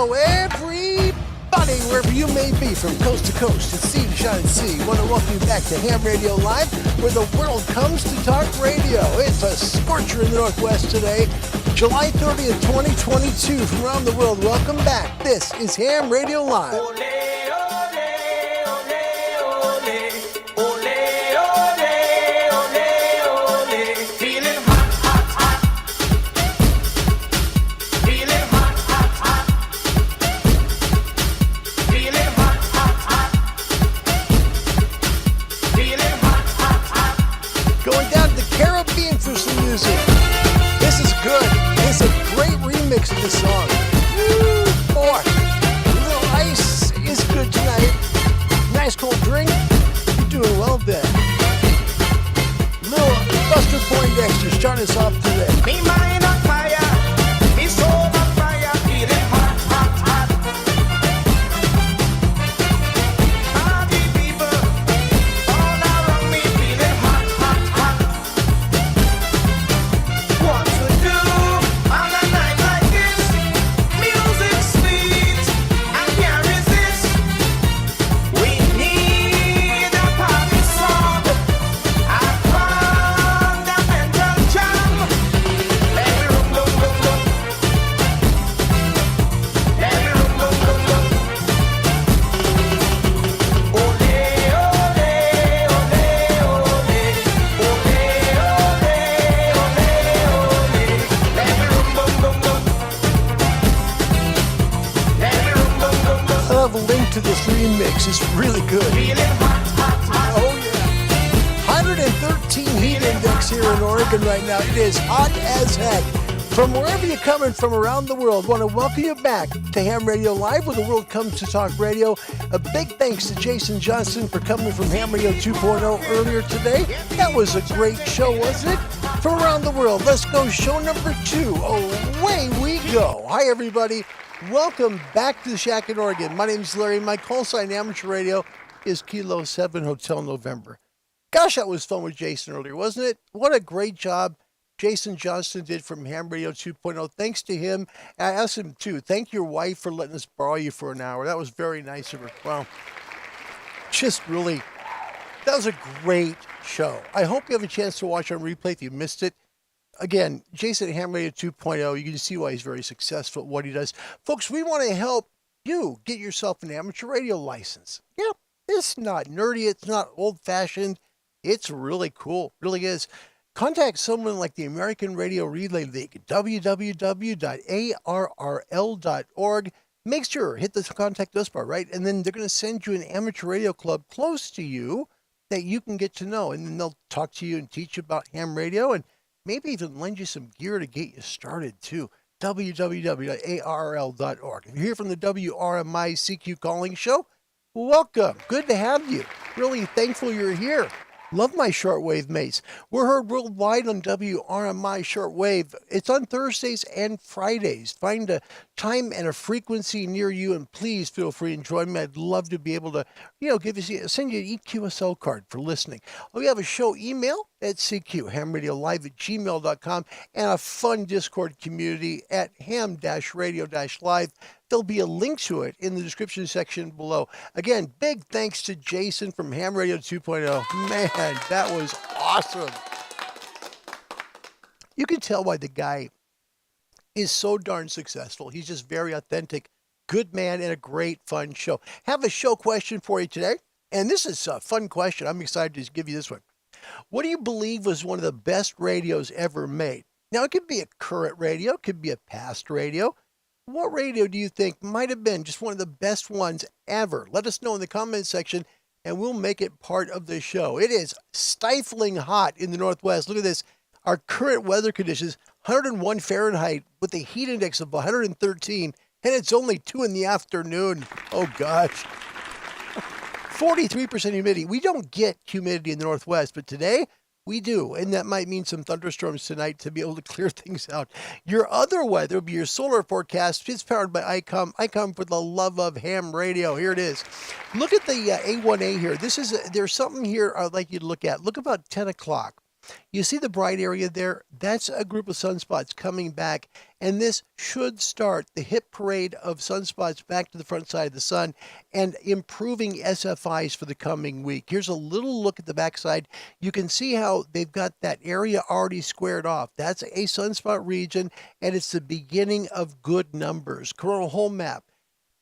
Hello, everybody, wherever you may be, from coast to coast, to sea to shining sea. Want to welcome you back to Ham Radio Live, where the world comes to talk radio. It's a scorcher in the Northwest today, July 30th, 2022. From around the world, welcome back. This is Ham Radio Live. This is good. It's a great remix of the song. Woo, boy. A little ice is good tonight. Nice cold drink. You're doing well there. Little Buster Poindexter starting us off today. Me mind on fire. Me soul on fire. Feeling hot, hot, hot. Party people all around me. Feeling hot, hot, hot. What to do on a night like this? Music sweet, I can't resist. We need a party song, a fundamental jam. Let me rum, rum, rum, rum. Let me rum, rum, rum, rum. Ole, ole, ole, ole. Ole, ole, ole, ole. Let me rum, rum, rum, rum. Let me rum, rum, rum, rum. I have a link to this remix. It's really good. Feeling hot, hot, hot. Oh, yeah. 113 heat index here in Oregon right now. It is hot as heck. From wherever you're coming from around the world, want to welcome you back to Ham Radio Live, where the world comes to talk radio. A big thanks to Jason Johnson for coming from Ham Radio 2.0 earlier today. That was a great show, wasn't it? From around the world, let's go show number 2. Away we go. Hi, everybody. Welcome back to the Shack in Oregon. My name is Larry. My call sign amateur radio is Kilo 7 Hotel November. Gosh, that was fun with Jason earlier, wasn't it? What a great job Jason Johnston did from Ham Radio 2.0. Thanks to him. I asked him, too, thank your wife for letting us borrow you for an hour. That was very nice of her. Wow. Just really, that was a great show. I hope you have a chance to watch on replay if you missed it. Again, Jason at Ham Radio 2.0, you can see why he's very successful at what he does. Folks, we want to help you get yourself an amateur radio license. Yeah, it's not nerdy. It's not old-fashioned. It's really cool. It really is. Contact someone like the American Radio Relay League, www.arrl.org. Make sure, hit the contact us bar, right? And then they're going to send you an amateur radio club close to you that you can get to know. And then they'll talk to you and teach you about ham radio and maybe even lend you some gear to get you started, too. www.arrl.org. If you're here from the WRMI CQ Calling Show, welcome. Good to have you. Really thankful you're here. Love my shortwave mates. We're heard worldwide on WRMI shortwave. It's on Thursdays and Fridays. Find a time and a frequency near you, and please feel free to join me. I'd love to be able to, send you an EQSL card for listening. We have a show email at CQ, hamradiolive@gmail.com, and a fun Discord community at ham-radio-live. There'll be a link to it in the description section below. Again, big thanks to Jason from Ham Radio 2.0. Man, that was awesome. You can tell why the guy is so darn successful. He's just very authentic, good man, and a great fun show. Have a show question for you today. And this is a fun question. I'm excited to give you this one. What do you believe was one of the best radios ever made? Now, it could be a current radio, it could be a past radio. What radio do you think might have been just one of the best ones ever? Let us know in the comments section, and we'll make it part of the show. It is stifling hot in the Northwest. Look at this. Our current weather conditions, 101 Fahrenheit with a heat index of 113, and it's only 2 in the afternoon. Oh, gosh. 43% humidity. We don't get humidity in the Northwest, but today we do, and that might mean some thunderstorms tonight to be able to clear things out. Your other weather will be your solar forecast. It's powered by ICOM. ICOM for the love of ham radio. Here it is. Look at the A1A here. There's something here I'd like you to look at. Look about 10 o'clock. You see the bright area there? That's a group of sunspots coming back, and this should start the hit parade of sunspots back to the front side of the sun and improving SFIs for the coming week. Here's a little look at the backside. You can see how they've got that area already squared off. That's a sunspot region, and it's the beginning of good numbers. Coronal hole map.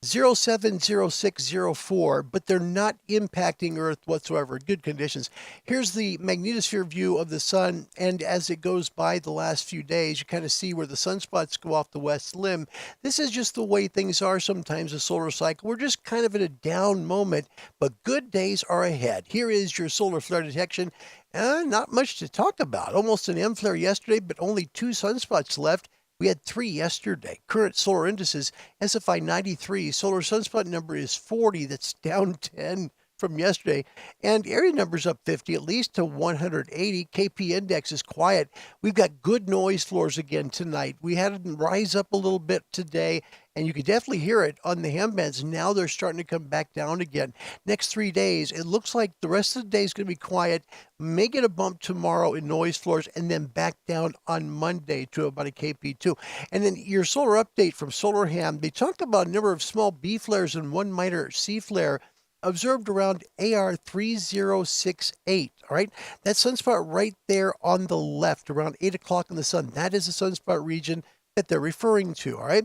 070604, but they're not impacting Earth whatsoever. Good conditions. Here's the magnetosphere view of the sun, and as it goes by the last few days, you kind of see where the sunspots go off the west limb. This is just the way things are sometimes, a solar cycle. We're just kind of in a down moment, but good days are ahead. Here is your solar flare detection. Not much to talk about. Almost an M flare yesterday, but only 2 sunspots left. We had 3 yesterday. Current solar indices, SFI 93. Solar sunspot number is 40. That's down 10 from yesterday. And area numbers up 50, at least to 180. KP index is quiet. We've got good noise floors again tonight. We had them rise up a little bit today, and you could definitely hear it on the ham bands. Now they're starting to come back down again. Next 3 days, it looks like the rest of the day is going to be quiet. May get a bump tomorrow in noise floors, and then back down on Monday to about a KP2. And then your solar update from Solar Ham. They talked about a number of small B flares and 1 minor C flare observed around AR 3068, all right? That sunspot right there on the left, around 8 o'clock in the sun, that is the sunspot region that they're referring to, all right?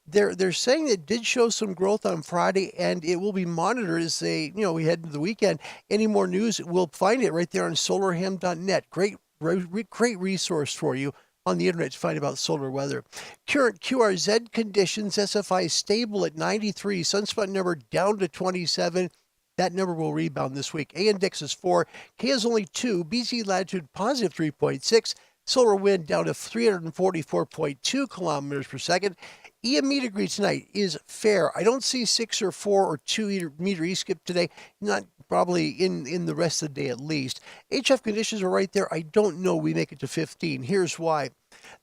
They're saying it did show some growth on Friday, and it will be monitored as we head into the weekend. Any more news, we'll find it right there on solarham.net. Great resource for you on the internet to find about solar weather. Current QRZ conditions, SFI stable at 93, sunspot number down to 27. That number will rebound this week. A index is 4, K is only 2, BZ latitude positive 3.6, solar wind down to 344.2 kilometers per second. EME degree tonight is fair. I don't see 6 or 4 or 2 meter E-skip today. Not probably in the rest of the day at least. HF conditions are right there. I don't know we make it to 15. Here's why.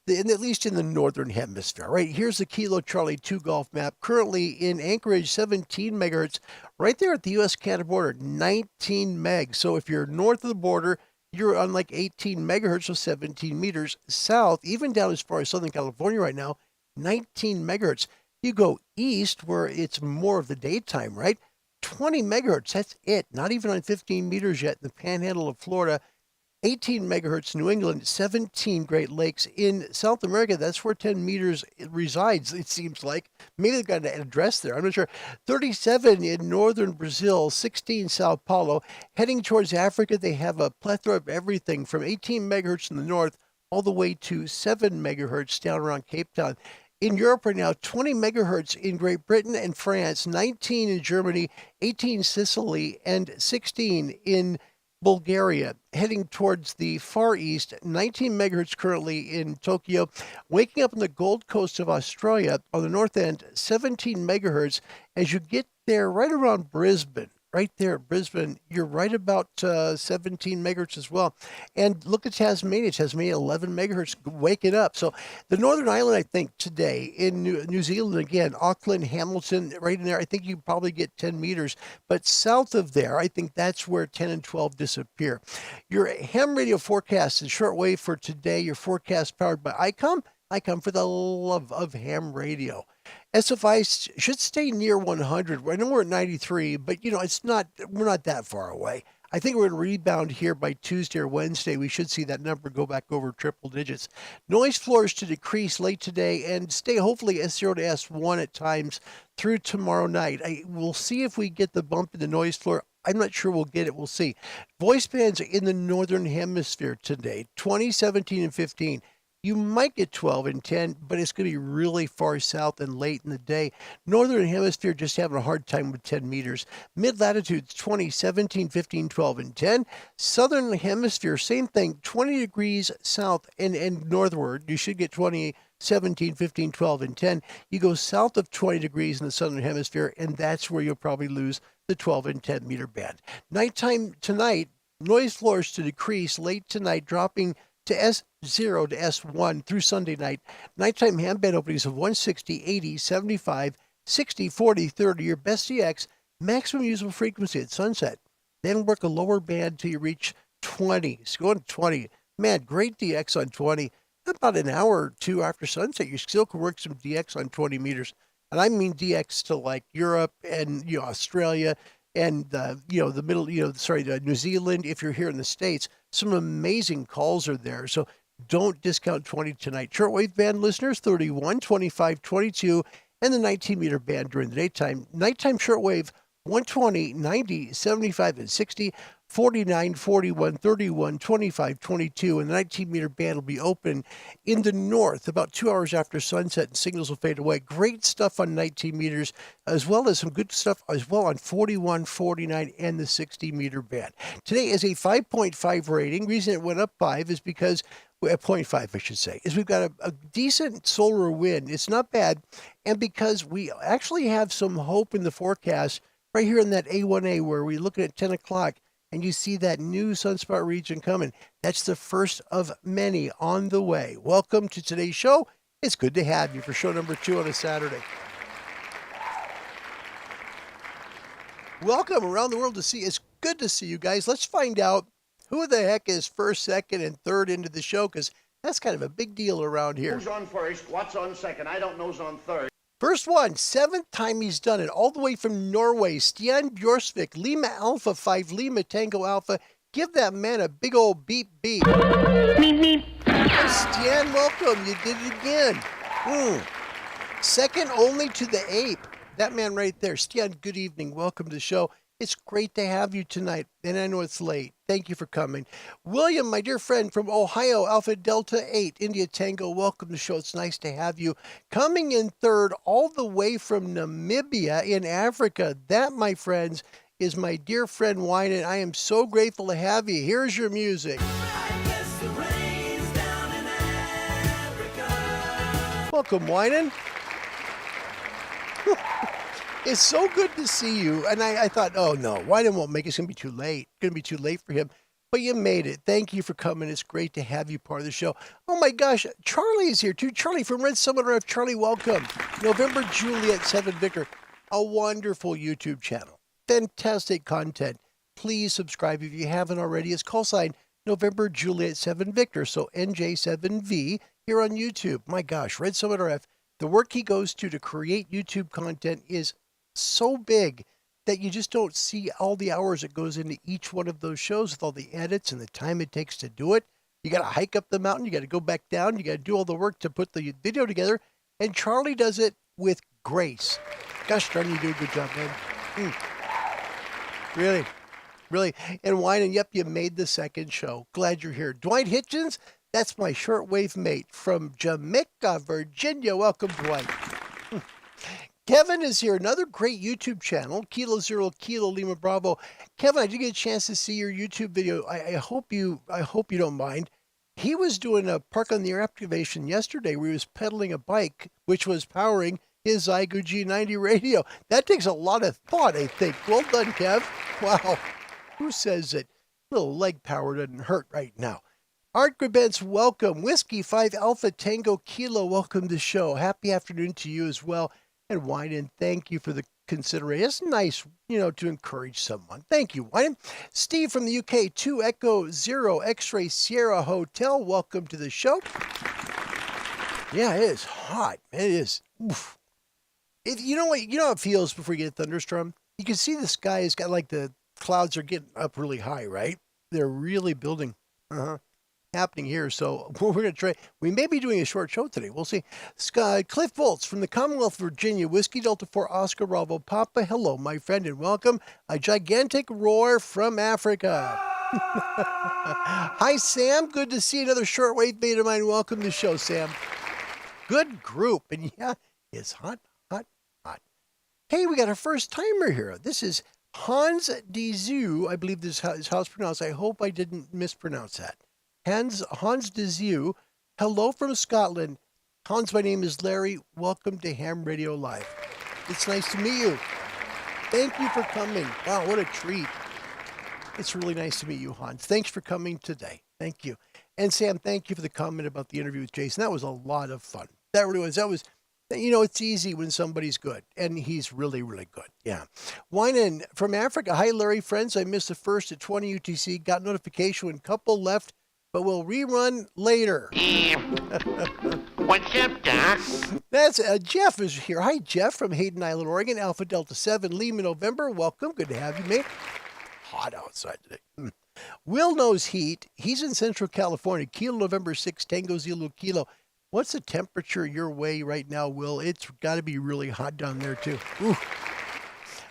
At least in the northern hemisphere, right? Here's the Kilo Charlie 2 Golf map. Currently in Anchorage, 17 megahertz. Right there at the U.S.-Canada border, 19 megs. So if you're north of the border, you're on like 18 megahertz, so 17 meters. South, even down as far as Southern California right now, 19 megahertz. You go east where it's more of the daytime, right? 20 megahertz, that's it. Not even on 15 meters yet in the panhandle of Florida. 18 megahertz New England, 17 Great Lakes. In South America, that's where 10 meters resides, it seems like. Maybe they've got an address there, I'm not sure. 37 in northern Brazil, 16 Sao Paulo. Heading towards Africa, they have a plethora of everything from 18 megahertz in the north all the way to 7 megahertz down around Cape Town. In Europe right now, 20 megahertz in Great Britain and France, 19 in Germany, 18 Sicily, and 16 in Bulgaria. Heading towards the Far East, 19 megahertz currently in Tokyo. Waking up on the Gold Coast of Australia on the north end, 17 megahertz. As you get there right around Brisbane, right there at Brisbane, you're right about 17 megahertz as well. And look at Tasmania, 11 megahertz, waking up. So the Northern Island, I think, today in New Zealand, again, Auckland, Hamilton, right in there, I think you probably get 10 meters. But south of there, I think that's where 10 and 12 disappear. Your ham radio forecast in shortwave for today, your forecast powered by ICOM. ICOM for the love of ham radio. SFI should stay near 100. I know we're at 93, but we're not that far away. I think we're going to rebound here by Tuesday or Wednesday. We should see that number go back over triple digits. Noise floors to decrease late today and stay hopefully S0 to S1 at times through tomorrow night. We'll see if we get the bump in the noise floor. I'm not sure we'll get it. We'll see. Voice bands in the northern hemisphere today, 20, 17, and 15. You might get 12 and 10, but it's going to be really far south and late in the day. Northern hemisphere just having a hard time with 10 meters. Mid-latitudes, 20, 17, 15, 12, and 10. Southern hemisphere, same thing, 20 degrees south and northward. You should get 20, 17, 15, 12, and 10. You go south of 20 degrees in the southern hemisphere, and that's where you'll probably lose the 12 and 10 meter band. Nighttime tonight, noise floors to decrease late tonight, dropping to S0 to S1 through Sunday night. Nighttime ham band openings of 160, 80, 75, 60, 40, 30. Your best EX, maximum usable frequency at sunset. Then work a lower band till you reach 20. So going to 20. Man, great DX on 20. About an hour or two after sunset, you still can work some DX on 20 meters. And I mean DX to like Europe and Australia and the middle, New Zealand. If you're here in the States, some amazing calls are there. So don't discount 20 tonight. Shortwave band listeners, 31, 25, 22, and the 19-meter band during the daytime. Nighttime shortwave, 120, 90, 75, and 60, 49, 41, 31, 25, 22, and the 19-meter band will be open in the north about 2 hours after sunset, and signals will fade away. Great stuff on 19 meters, as well as some good stuff as well on 41, 49, and the 60-meter band. Today is a 5.5 rating. Reason it went up 5 is because 0.5, I should say, is we've got a decent solar wind. It's not bad, and because we actually have some hope in the forecast right here in that A1A where we're looking at 10 o'clock, and you see that new sunspot region coming. That's the first of many on the way. Welcome to today's show. It's good to have you for show number 2 on a Saturday. Welcome around the world to see. It's good to see you guys. Let's find out who the heck is first, second, and third into the show, because that's kind of a big deal around here. Who's on first? What's on second? I don't know who's on third. First one, 7th time he's done it, all the way from Norway, Stian Bjørsvik, Lima Alpha 5, Lima Tango Alpha. Give that man a big old beep beep. Meep, meep. Stian, welcome. You did it again. Second only to the ape. That man right there. Stian, good evening. Welcome to the show. It's great to have you tonight, and I know it's late. Thank you for coming. William, my dear friend from Ohio, Alpha Delta 8, India Tango, welcome to the show. It's nice to have you. Coming in third, all the way from Namibia in Africa. That, my friends, is my dear friend Wynan. I am so grateful to have you. Here's your music. Welcome, Wynan. It's so good to see you. And I thought, oh no, Wynan won't make it. It's going to be too late. It's going to be too late for him. But you made it. Thank you for coming. It's great to have you part of the show. Oh my gosh, Charlie is here too. Charlie from Red Summit RF. Charlie, welcome. November Juliet 7 Victor. A wonderful YouTube channel. Fantastic content. Please subscribe if you haven't already. It's call sign November Juliet 7 Victor. So NJ7V here on YouTube. My gosh, Red Summit RF. The work he goes to create YouTube content is so big that you just don't see all the hours that goes into each one of those shows with all the edits and the time it takes to do it. You got to hike up the mountain. You got to go back down. You got to do all the work to put the video together. And Charlie does it with grace. Gosh darn, you do a good job, man. Really, really. And Wynan, yep, you made the second show. Glad you're here. Dwight Hitchens, that's my shortwave mate from Jamaica, Virginia. Welcome, Dwight. Kevin is here, another great YouTube channel, Kilo Zero Kilo Lima Bravo. Kevin, I did get a chance to see your YouTube video. I hope you don't mind. He was doing a Park on the Air activation yesterday where he was pedaling a bike, which was powering his Zygo G90 radio. That takes a lot of thought, I think. Well done, Kev. Wow. Who says that little leg power doesn't hurt right now? Art Grabentz, welcome. Whiskey 5 Alpha Tango Kilo, welcome to the show. Happy afternoon to you as well. And Wynan, thank you for the consideration. It's nice, to encourage someone. Thank you, Wynan. Steve from the UK, 2 Echo 0 X-Ray Sierra Hotel, welcome to the show. Yeah, it is hot. It is. Oof. You know how it feels before you get a thunderstorm? You can see the sky has got like the clouds are getting up really high, right? They're really building. Happening here. So we're going to try. We may be doing a short show today. We'll see. Cliff Volts from the Commonwealth of Virginia, Whiskey Delta 4 Oscar Bravo Papa. Hello, my friend, and welcome. A gigantic roar from Africa. Hi, Sam. Good to see another shortwave mate of mine. Welcome to the show, Sam. Good group. And yeah, it's hot, hot, hot. Hey, we got a first timer here. This is Hans Dezu. I believe this is how it's pronounced. I hope I didn't mispronounce that. Hans Dezu, hello from Scotland. Hans, my name is Larry. Welcome to Ham Radio Live. It's nice to meet you. Thank you for coming. Wow, what a treat. It's really nice to meet you, Hans. Thanks for coming today. Thank you. And Sam, thank you for the comment about the interview with Jason. That was a lot of fun. That really was. That was, it's easy when somebody's good, and he's really, really good. Yeah. Wynan from Africa. Hi, Larry, friends. I missed the first at 20 UTC. Got notification when couple left but we'll rerun later. What's up, Doc? That's Jeff is here. Hi, Jeff from Hayden Island, Oregon, Alpha Delta 7, Lima, November. Welcome. Good to have you, mate. Hot outside today. Will knows heat. He's in Central California. Kilo November 6, Tango Zulu Kilo. What's the temperature your way right now, Will? It's got to be really hot down there, too. Ooh.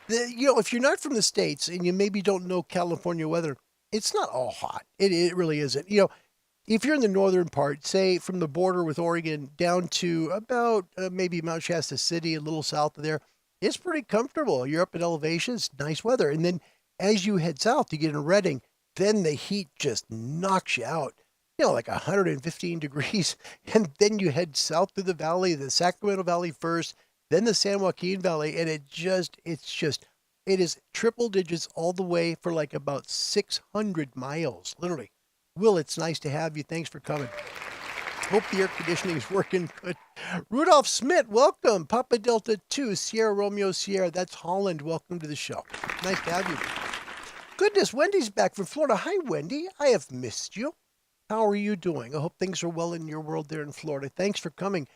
If you're not from the States and you maybe don't know California weather, it's not all hot. It really isn't. If you're in the northern part, say from the border with Oregon down to about maybe Mount Shasta City, a little south of there, it's pretty comfortable. You're up in elevations, nice weather. And then as you head south, you get in Redding, then the heat just knocks you out, like 115 degrees. And then you head south through the valley, the Sacramento Valley first, then the San Joaquin Valley, and it is triple digits all the way for like about 600 miles, literally. Will, it's nice to have you. Thanks for coming. Hope the air conditioning is working good. Rudolph Smith, welcome. Papa Delta 2, Sierra Romeo Sierra. That's Holland. Welcome to the show. Nice to have you. Goodness, Wendy's back from Florida. Hi, Wendy. I have missed you. How are you doing? I hope things are well in your world there in Florida. Thanks for coming.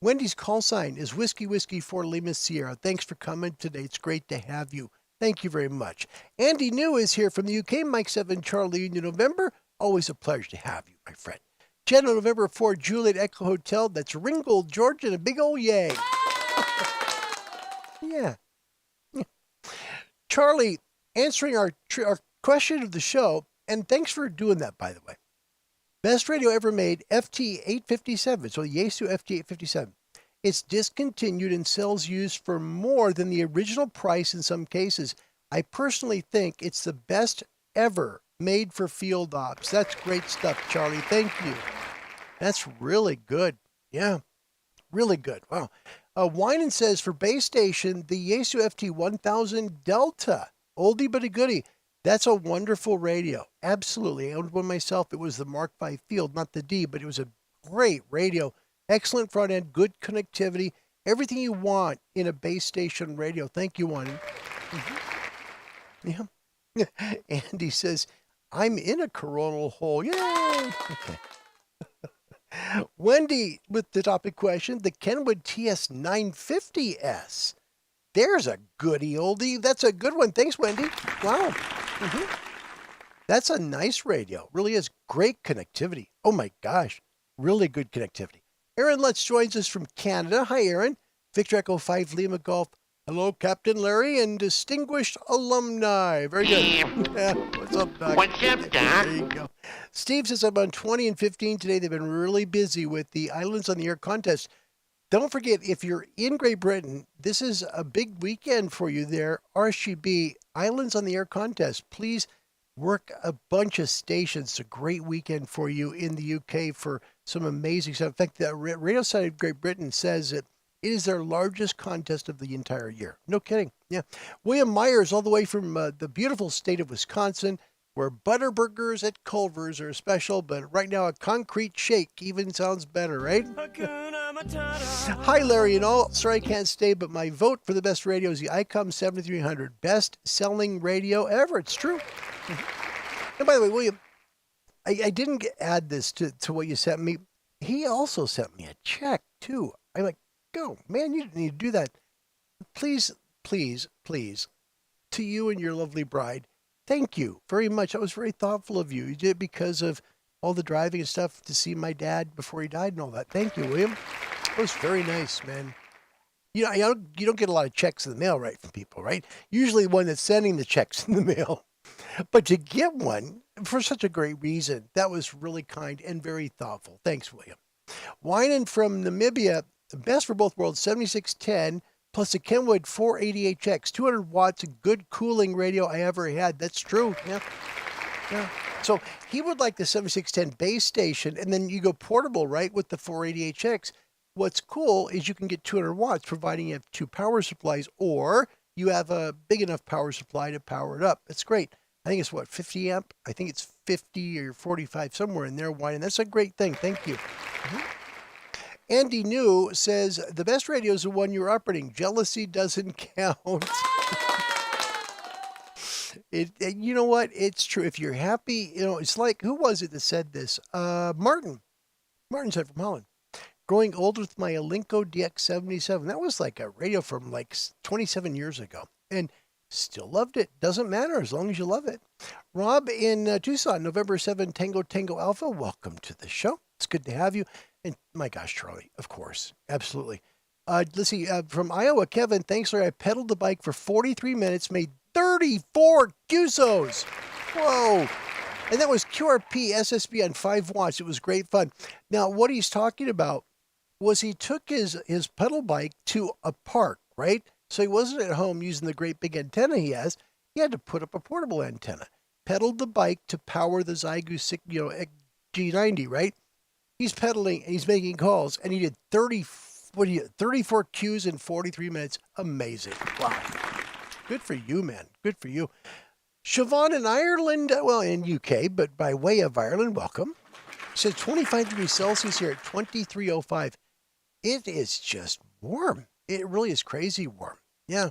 Wendy's call sign is Whiskey Whiskey for Lima Sierra. Thanks for coming today. It's great to have you. Thank you very much. Andy New is here from the UK. Mike 7 Charlie Union November. Always a pleasure to have you, my friend. Jen November 4 Juliet Echo Hotel. That's Ringgold, Georgia, and a big old yay. Yeah. Charlie, answering our question of the show, and thanks for doing that, by the way. Best radio ever made, FT857, so Yaesu FT857. It's discontinued and sells used for more than the original price in some cases. I personally think it's the best ever made for field ops. That's great stuff, Charlie. Thank you. That's really good. Yeah, really good. Wow. Winan says, for base station, the Yaesu FT1000 Delta, oldie but a goodie. That's a wonderful radio. Absolutely. I owned one myself. It was the Mark V Field, not the D, but it was a great radio. Excellent front end, good connectivity, everything you want in a base station radio. Thank you, Juan. Mm-hmm. Yeah. Andy says, I'm in a coronal hole. Yay! Okay. Wendy with the topic question, the Kenwood TS950S. There's a goodie oldie. That's a good one. Thanks, Wendy. Wow. Mm-hmm. That's a nice radio. Really is great connectivity. Oh my gosh. Really good connectivity. Aaron Lutz joins us from Canada. Hi, Aaron. Victor Echo 5 Lima Golf. Hello, Captain Larry and distinguished alumni. Very good. Yeah, what's up, Doc? What's up, Doc? There you go. Steve says I'm on 20 and 15 today. They've been really busy with the Islands on the Air contest. Don't forget, if you're in Great Britain, this is a big weekend for you there. RSGB, Islands on the Air contest. Please work a bunch of stations. It's a great weekend for you in the UK for some amazing stuff. In fact, the radio side of Great Britain says that it is their largest contest of the entire year. No kidding. Yeah. William Myers, all the way from the beautiful state of Wisconsin, where butter burgers at Culver's are special, but right now a concrete shake even sounds better, right? Hi, Larry and all. Sorry I can't stay, but my vote for the best radio is the ICOM 7300. Best selling radio ever. It's true. And by the way, William, I didn't add this to what you sent me. He also sent me a check, too. I'm like, go, man, you didn't need to do that. Please, please, please, to you and your lovely bride, thank you very much. That was very thoughtful of you. You did it because of all the driving and stuff to see my dad before he died and all that. Thank you, William. It was very nice, man. You know, you don't get a lot of checks in the mail, right, from people, right? Usually the one that's sending the checks in the mail. But to get one for such a great reason, that was really kind and very thoughtful. Thanks, William. Winan from Namibia, the best for both worlds, 7610, plus a Kenwood 480HX, 200 watts, good cooling radio I ever had. That's true. Yeah. Yeah. So he would like the 7610 base station, and then you go portable, right, with the 480HX. What's cool is you can get 200 watts, providing you have two power supplies, or you have a big enough power supply to power it up. That's great. I think it's 50 amp? I think it's 50 or 45, somewhere in there, and that's a great thing. Thank you. Mm-hmm. Andy New says, the best radio is the one you're operating. Jealousy doesn't count. You know what? It's true. If you're happy, it's like, who was it that said this? Martin. Martin said from Holland. Growing old with my Alinco DX77. That was like a radio from like 27 years ago. And still loved it. Doesn't matter as long as you love it. Rob in Tucson, November 7, Tango Tango Alpha. Welcome to the show. It's good to have you. And my gosh, Charlie, of course. Absolutely. Let's see. From Iowa, Kevin, thanks, Larry. I pedaled the bike for 43 minutes, made 34 QSOs. Whoa. And that was QRP SSB on 5 watts. It was great fun. Now, what he's talking about was he took his pedal bike to a park, right? So he wasn't at home using the great big antenna he has. He had to put up a portable antenna. Pedaled the bike to power the Zygo G90, right? He's pedaling and he's making calls, and he did 34 Qs in 43 minutes. Amazing. Wow. Good for you, man. Good for you. Siobhan in Ireland, well, in UK, but by way of Ireland, welcome. Says 25 degrees Celsius here at 23:05. It is just warm. It really is crazy warm. Yeah.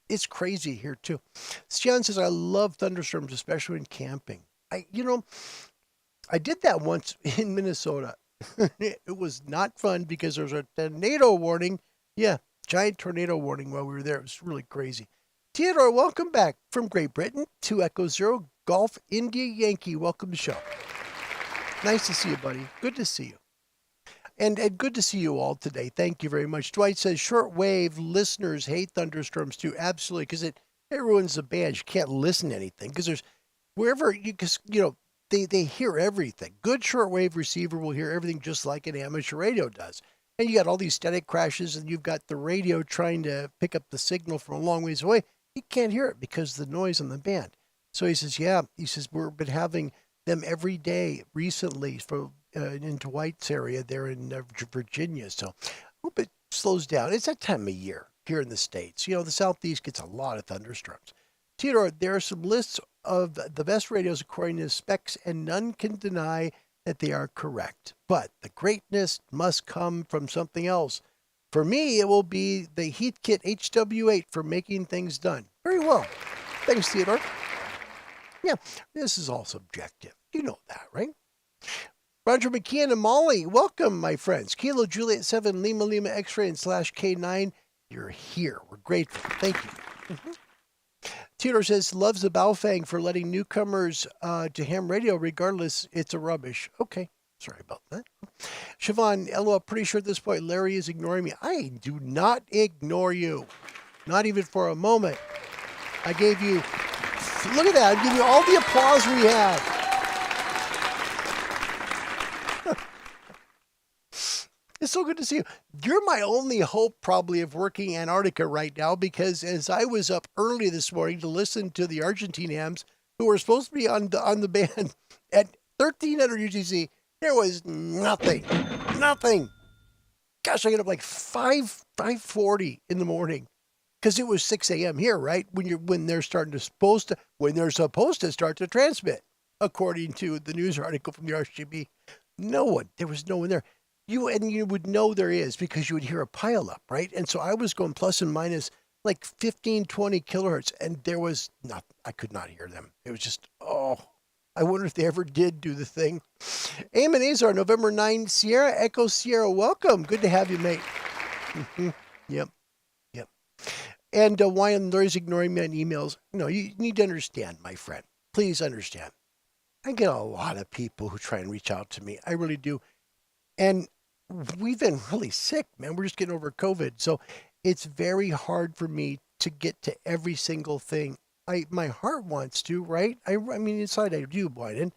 It's crazy here too. Sion says, I love thunderstorms, especially when camping. I did that once in Minnesota. It was not fun because there was a tornado warning. Yeah, giant tornado warning while we were there. It was really crazy. Theodore, welcome back from Great Britain. 2 Echo Zero, Golf India Yankee. Welcome to the show. Nice to see you, buddy. Good to see you. And good to see you all today. Thank you very much. Dwight says, shortwave listeners hate thunderstorms too. Absolutely, because it ruins the band. You can't listen to anything because there's wherever they hear everything. Good shortwave receiver will hear everything just like an amateur radio does. And you got all these static crashes, and you've got the radio trying to pick up the signal from a long ways away. You can't hear it because of the noise on the band. So he says, we've been having them every day recently for in Dwight's area there in Virginia. So I hope it slows down. It's that time of year here in the States. The Southeast gets a lot of thunderstorms. Theodore, there are some lists of the best radios according to specs, and none can deny that they are correct. But the greatness must come from something else. For me, it will be the Heathkit HW8 for making things done. Very well. Thanks, Theodore. Yeah, this is all subjective. You know that, right? Roger McKeon and Molly, welcome, my friends. Kilo Juliet 7, Lima Lima X-Ray and /K9. You're here. We're grateful. Thank you. Theodore says, loves the Baofeng for letting newcomers to ham radio. Regardless, it's a rubbish. Okay. Sorry about that. Siobhan, LOL, pretty sure at this point Larry is ignoring me. I do not ignore you. Not even for a moment. I gave you, look at that. I give you all the applause we have. It's so good to see you. You're my only hope probably of working Antarctica right now, because as I was up early this morning to listen to the Argentine hams who were supposed to be on the band at 1300 UTC, there was nothing. Gosh, I get up like 5:40 in the morning because it was 6 a.m. here, right? When they're supposed to start to transmit, according to the news article from the RCB. There was no one there. You would know there is because you would hear a pileup, right? And so I was going plus and minus like 15, 20 kilohertz, and there was nothing. I could not hear them. It was just, I wonder if they ever did do the thing. Eamon Azar, November 9, Sierra Echo Sierra, welcome. Good to have you, mate. Yep. And why Larry's ignoring me on emails? No, you need to understand, my friend. Please understand. I get a lot of people who try and reach out to me. I really do. And we've been really sick, man. We're just getting over COVID. So it's very hard for me to get to every single thing. My heart wants to, right? I mean, inside I do, Biden,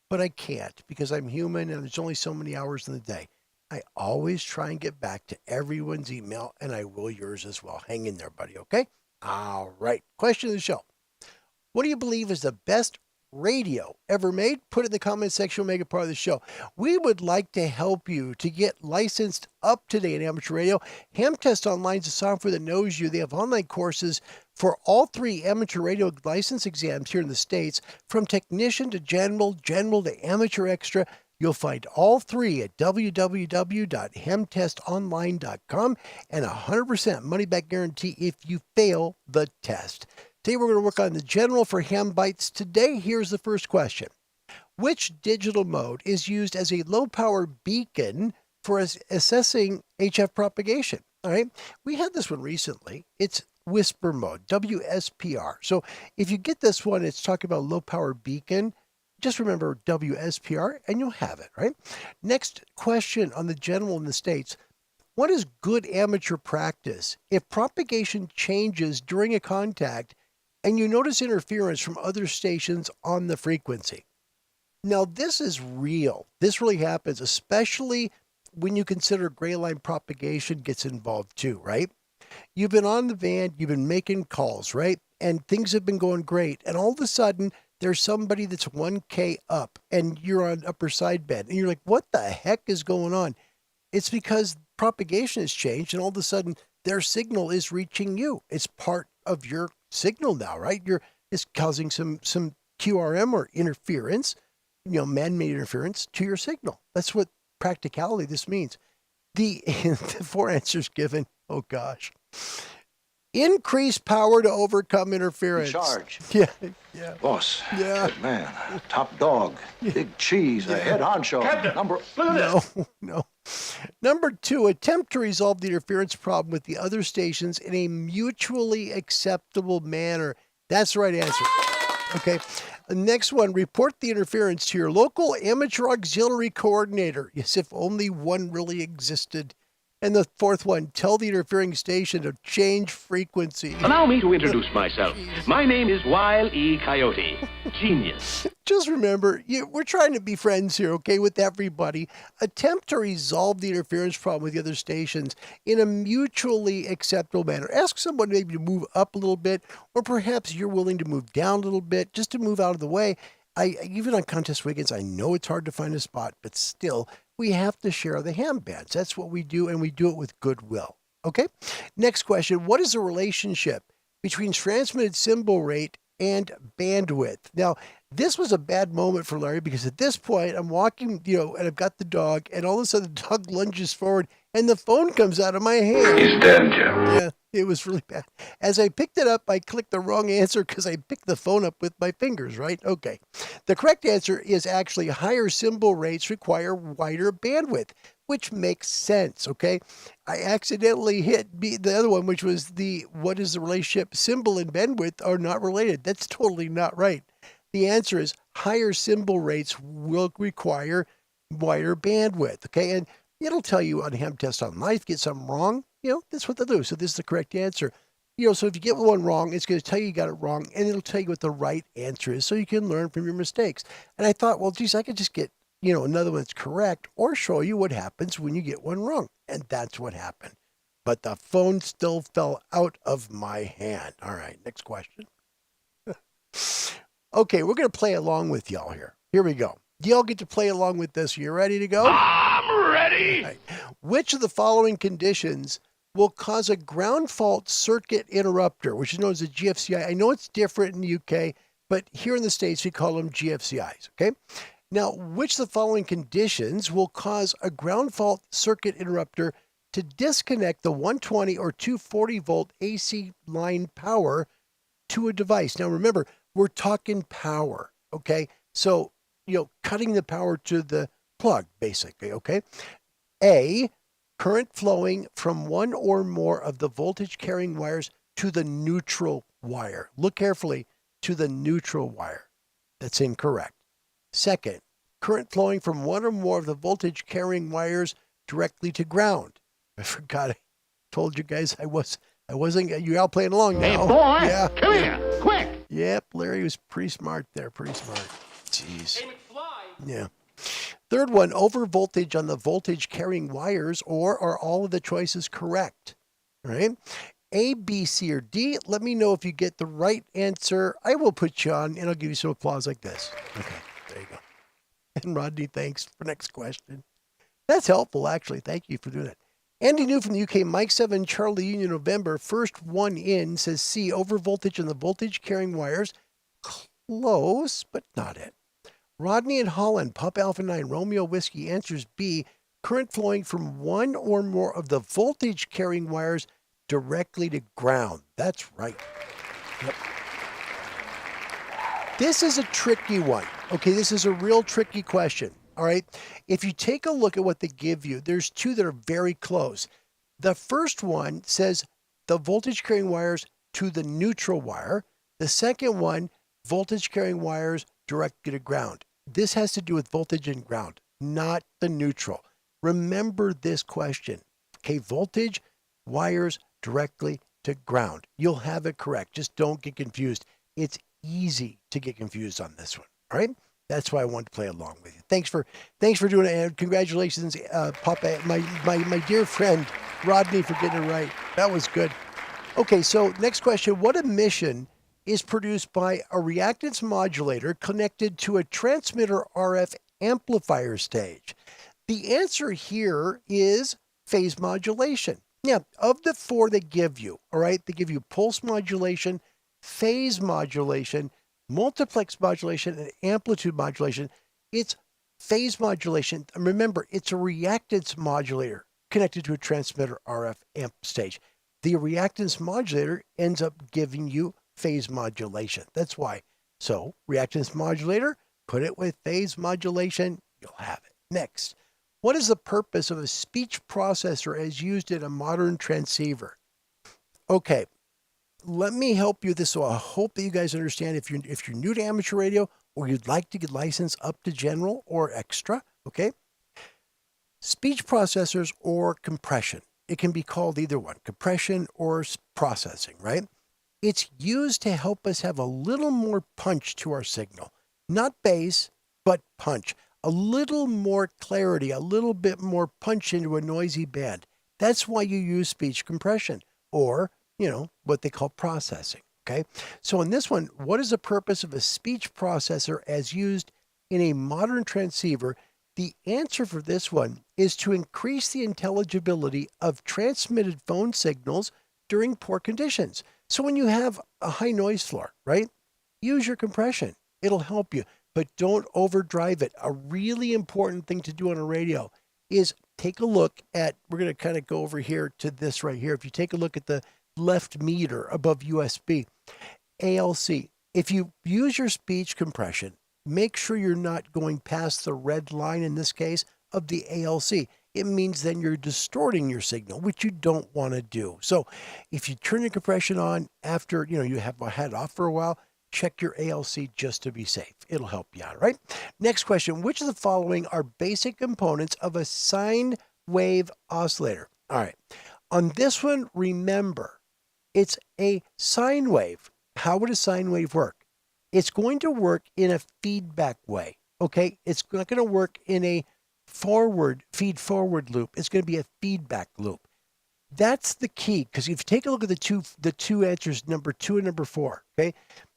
but I can't because I'm human and there's only so many hours in the day. I always try and get back to everyone's email, and I will yours as well. Hang in there, buddy, okay? All right. Question of the show. What do you believe is the best radio ever made? Put it in the comment section. We'll make it part of the show. We would like to help you to get licensed up to date in amateur radio. Ham Test Online is a software that knows you. They have online courses for all 3 amateur radio license exams here in the States, from technician to general to amateur extra. You'll find all 3 at www.hamtestonline.com, and 100% money back guarantee if you fail the test. Today we're going to work on the general for ham bites. Today, here's the first question. Which digital mode is used as a low-power beacon for assessing HF propagation? All right, we had this one recently. It's whisper mode, WSPR. So if you get this one, it's talking about low-power beacon. Just remember WSPR and you'll have it, right? Next question on the general in the States. What is good amateur practice if propagation changes during a contact and you notice interference from other stations on the frequency? Now, this is real. This really happens, especially when you consider gray line propagation gets involved too, right? You've been on the van, you've been making calls, right? And things have been going great. And all of a sudden, there's somebody that's 1K up and you're on upper sideband. And you're like, what the heck is going on? It's because propagation has changed and all of a sudden their signal is reaching you. It's part of your signal now, right? It's causing some QRM or interference, man-made interference to your signal. That's what practicality this means. The 4 answers given, oh gosh. Increase power to overcome interference. In charge. Yeah. Boss. Yeah. Good man. Top dog. Big cheese. A head honcho. Captain, Number. look at this. No. Number 2, attempt to resolve the interference problem with the other stations in a mutually acceptable manner. That's the right answer. Okay. Next one, report the interference to your local amateur auxiliary coordinator. Yes, if only one really existed. And the 4th one, tell the interfering station to change frequency. Allow me to introduce myself. My name is Wile E. Coyote. Genius. Just remember, we're trying to be friends here, okay, with everybody. Attempt to resolve the interference problem with the other stations in a mutually acceptable manner. Ask someone maybe to move up a little bit, or perhaps you're willing to move down a little bit just to move out of the way. Even on contest weekends, I know it's hard to find a spot, but still, we have to share the ham bands. That's what we do, and we do it with goodwill. Okay? Next question. What is the relationship between transmitted symbol rate and bandwidth? Now, this was a bad moment for Larry because at this point, I'm walking, and I've got the dog, and all of a sudden the dog lunges forward, and the phone comes out of my hand. He's dead, Jim. Yeah, it was really bad. As I picked it up, I clicked the wrong answer because I picked the phone up with my fingers, right? Okay. The correct answer is actually higher symbol rates require wider bandwidth, which makes sense, okay? I accidentally hit the other one, which was what is the relationship? Symbol and bandwidth are not related. That's totally not right. The answer is higher symbol rates will require wider bandwidth, okay? And it'll tell you on Ham Test Online, if you get something wrong, that's what they'll do. So this is the correct answer. So if you get one wrong, it's going to tell you got it wrong, and it'll tell you what the right answer is so you can learn from your mistakes. And I thought, well, geez, I could just get, another one that's correct or show you what happens when you get one wrong. And that's what happened. But the phone still fell out of my hand. All right, next question. Okay, we're going to play along with y'all here. Here we go. Do y'all get to play along with this? You ready to go? I'm ready. Right. Which of the following conditions will cause a ground fault circuit interrupter, which is known as a GFCI? I know it's different in the UK, but here in the States, we call them GFCIs, okay? Now, which of the following conditions will cause a ground fault circuit interrupter to disconnect the 120 or 240 volt AC line power to a device? Now, remember, we're talking power, okay? So, cutting the power to the plug, basically, okay? A, current flowing from one or more of the voltage carrying wires to the neutral wire. Look carefully, to the neutral wire. That's incorrect. Second, current flowing from one or more of the voltage carrying wires directly to ground. I forgot. I told you guys I wasn't. You're out playing along now. Hey, boy, Yeah. come here, quick. Yep, Larry was pretty smart there. Pretty smart. Jeez. Yeah. Third one, over voltage on the voltage carrying wires, or are all of the choices correct? All right. A, B, C, or D. Let me know if you get the right answer. I will put you on, and I'll give you some applause like this. Okay, there you go. And Rodney, thanks for next question. That's helpful, actually. Thank you for doing that. Andy New from the UK, Mike 7, Charlie Union, November. First one in says C, over voltage on the voltage carrying wires. Close, but not it. Rodney and Holland, Pop Alpha 9, Romeo Whiskey, answers B, current flowing from one or more of the voltage carrying wires directly to ground. That's right. Yep. This is a tricky one. Okay, this is a real tricky question. All right. If you take a look at what they give you, there's two that are very close. The first one says the voltage carrying wires to the neutral wire. The second one, voltage carrying wires directly to ground. This has to do with voltage and ground, not the neutral. Remember this question. Okay, voltage, wires directly to ground. You'll have it correct. Just don't get confused. It's easy to get confused on this one. All right. That's why I wanted to play along with you. Thanks for doing it, and congratulations, Papa, my dear friend Rodney, for getting it right. That was good. Okay, so next question: what emission is produced by a reactance modulator connected to a transmitter RF amplifier stage? The answer here is phase modulation. Yeah, of the four they give you, all right, they give you pulse modulation, phase modulation, multiplex modulation, and amplitude modulation. It's phase modulation. And remember, it's a reactance modulator connected to a transmitter RF amp stage. The reactance modulator ends up giving you phase modulation. That's why. So reactance modulator, put it with phase modulation, you'll have it. Next, what is the purpose of a speech processor as used in a modern transceiver? Okay, let me help you with this. So I hope that you guys understand if you're new to amateur radio or you'd like to get licensed up to general or extra, okay? Speech processors or compression. It can be called either one, compression or processing, right? It's used to help us have a little more punch to our signal. Not bass, but punch. A little more clarity, a little bit more punch into a noisy band. That's why you use speech compression or, what they call processing, okay? So in this one, what is the purpose of a speech processor as used in a modern transceiver? The answer for this one is to increase the intelligibility of transmitted phone signals during poor conditions. So when you have a high noise floor, right? Use your compression. It'll help you, but don't overdrive it. A really important thing to do on a radio is take a look at, we're going to kind of go over here to this right here. If you take a look at the left meter above USB, ALC, if you use your speech compression, make sure you're not going past the red line, in this case, of the ALC. It means then you're distorting your signal, which you don't want to do. So if you turn your compression on after, you have had it off for a while, check your ALC just to be safe. It'll help you out, right? Next question, which of the following are basic components of a sine wave oscillator? All right. On this one, remember, it's a sine wave. How would a sine wave work? It's going to work in a feedback way, okay? It's not going to work in a feed forward loop. It's going to be a feedback loop. That's the key, because if you take a look at the two answers, number 2 and number 4, okay?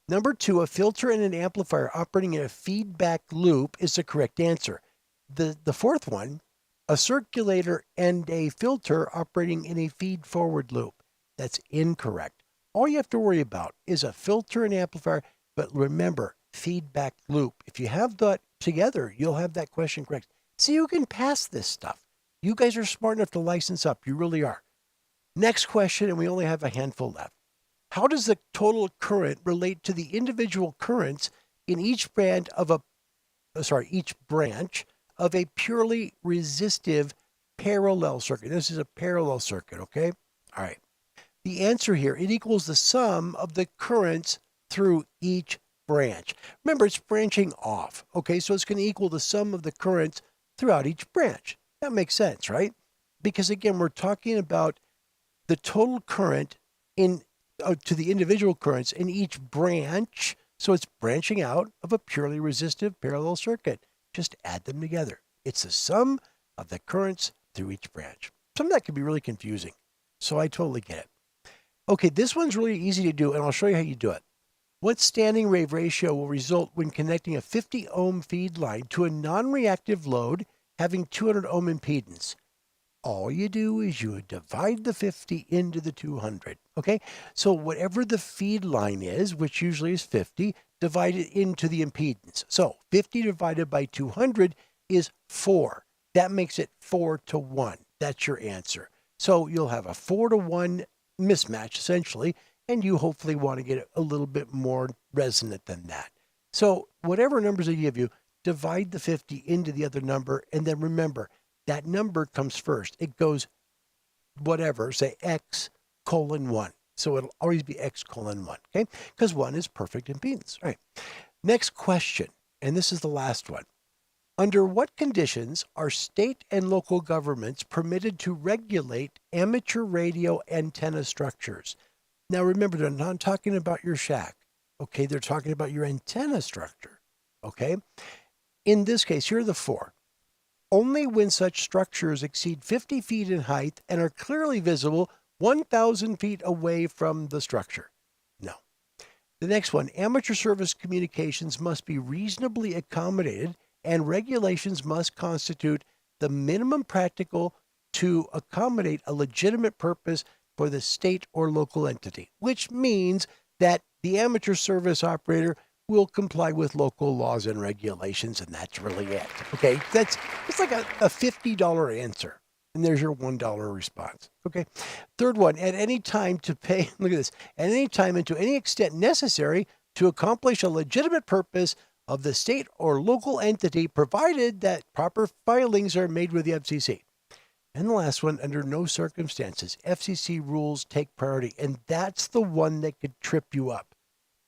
Number 2, a filter and an amplifier operating in a feedback loop is the correct answer. The fourth one, a circulator and a filter operating in a feed forward loop. That's incorrect. All you have to worry about is a filter and amplifier, but remember, feedback loop. If you have that together, you'll have that question correct. See, you can pass this stuff. You guys are smart enough to license up. You really are. Next question, and we only have a handful left. How does the total current relate to the individual currents in each branch of a purely resistive parallel circuit? This is a parallel circuit, okay? All right. The answer here, it equals the sum of the currents through each branch. Remember, it's branching off, okay? So it's going to equal the sum of the currents throughout each branch. That makes sense, right? Because again, we're talking about the total current to the individual currents in each branch. So it's branching out of a purely resistive parallel circuit. Just add them together. It's the sum of the currents through each branch. Some of that can be really confusing. So I totally get it. Okay, this one's really easy to do, and I'll show you how you do it. What standing wave ratio will result when connecting a 50 ohm feed line to a non-reactive load having 200 ohm impedance? All you do is you divide the 50 into the 200, okay? So whatever the feed line is, which usually is 50, divide it into the impedance. So 50 divided by 200 is 4. That makes it 4-to-1. That's your answer. So you'll have a 4-to-1 mismatch, essentially, and you hopefully want to get it a little bit more resonant than that. So whatever numbers they give you, divide the 50 into the other number, and then remember, that number comes first. It goes whatever, say X colon 1. So it'll always be X colon 1, okay? Because 1 is perfect impedance, right? Next question, and this is the last one. Under what conditions are state and local governments permitted to regulate amateur radio antenna structures? Now remember, they're not talking about your shack, okay? They're talking about your antenna structure, okay? In this case, here are the 4. Only when such structures exceed 50 feet in height and are clearly visible 1,000 feet away from the structure. No. The next one, amateur service communications must be reasonably accommodated and regulations must constitute the minimum practical to accommodate a legitimate purpose for the state or local entity, which means that the amateur service operator will comply with local laws and regulations, and that's really it. Okay, it's like a $50 answer, and there's your $1 response. Okay, third one, at any time to pay, look at this, at any time and to any extent necessary to accomplish a legitimate purpose of the state or local entity, provided that proper filings are made with the FCC. And the last one, under no circumstances, FCC rules take priority, and that's the one that could trip you up.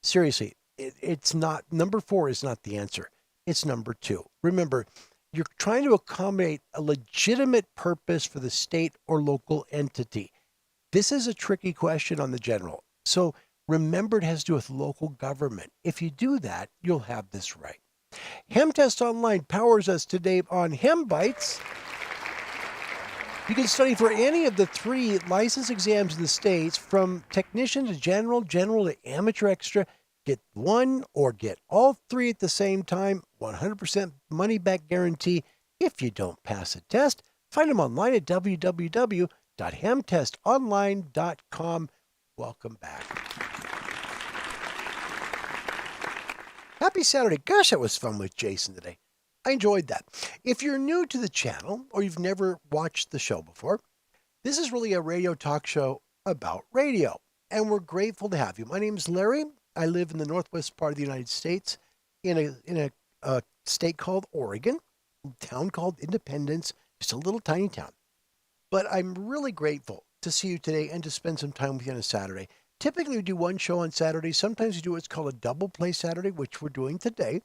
Seriously, it's not, number 4 is not the answer. It's number 2. Remember, you're trying to accommodate a legitimate purpose for the state or local entity. This is a tricky question on the general. So remember, it has to do with local government. If you do that, you'll have this right. HemTest Online powers us today on Hem Bites. You can study for any of the 3 license exams in the States, from technician to general, general to amateur extra. Get one or get all 3 at the same time. 100% money back guarantee if you don't pass a test. Find them online at www.hemtestonline.com. Welcome back. Happy Saturday. Gosh, that was fun with Jason today. I enjoyed that. If you're new to the channel or you've never watched the show before, this is really a radio talk show about radio, and we're grateful to have you. My name is Larry. I live in the northwest part of the United States in a state called Oregon, a town called Independence, just a little tiny town. But I'm really grateful to see you today and to spend some time with you on a Saturday. Typically, we do one show on Saturday. Sometimes we do what's called a double play Saturday, which we're doing today.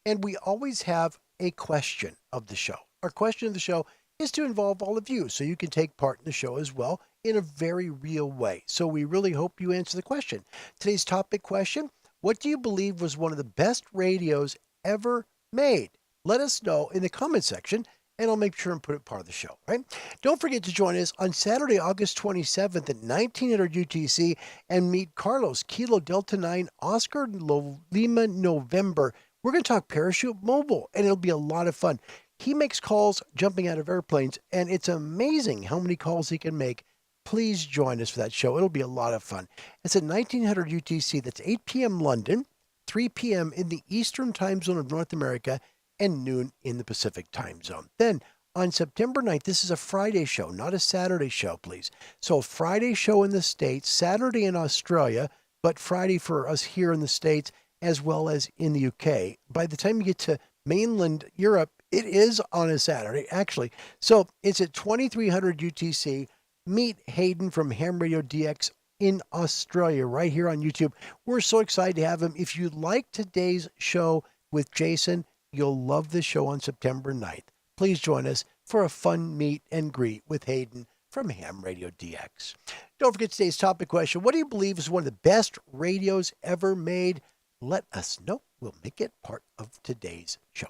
And we always have a question of the show. Our question of the show is to involve all of you, so you can take part in the show as well in a very real way. So we really hope you answer the question. Today's topic question: what do you believe was one of the best radios ever made? Let us know in the comment section, and I'll make sure and put it part of the show, right? Don't forget to join us on Saturday, August 27th at 1900 UTC and meet Carlos, Kilo Delta 9, Oscar Lima November. We're going to talk Parachute Mobile, and it'll be a lot of fun. He makes calls jumping out of airplanes, and it's amazing how many calls he can make. Please join us for that show. It'll be a lot of fun. It's at 1900 UTC. That's 8 p.m. London, 3 p.m. in the Eastern Time Zone of North America, and noon in the Pacific Time Zone. Then on September 9th, this is a Friday show, not a Saturday show, please. So a Friday show in the States, Saturday in Australia, but Friday for us here in the States, as well as in the UK. By the time you get to mainland Europe, it is on a Saturday, actually. So it's at 2300 UTC. Meet Hayden from Ham Radio DX in Australia right here on YouTube. We're so excited to have him. If you like today's show with Jason, you'll love the show on September 9th. Please join us for a fun meet and greet with Hayden from Ham Radio DX. Don't forget today's topic question: what do you believe is one of the best radios ever made? Let us know. We'll make it part of today's show.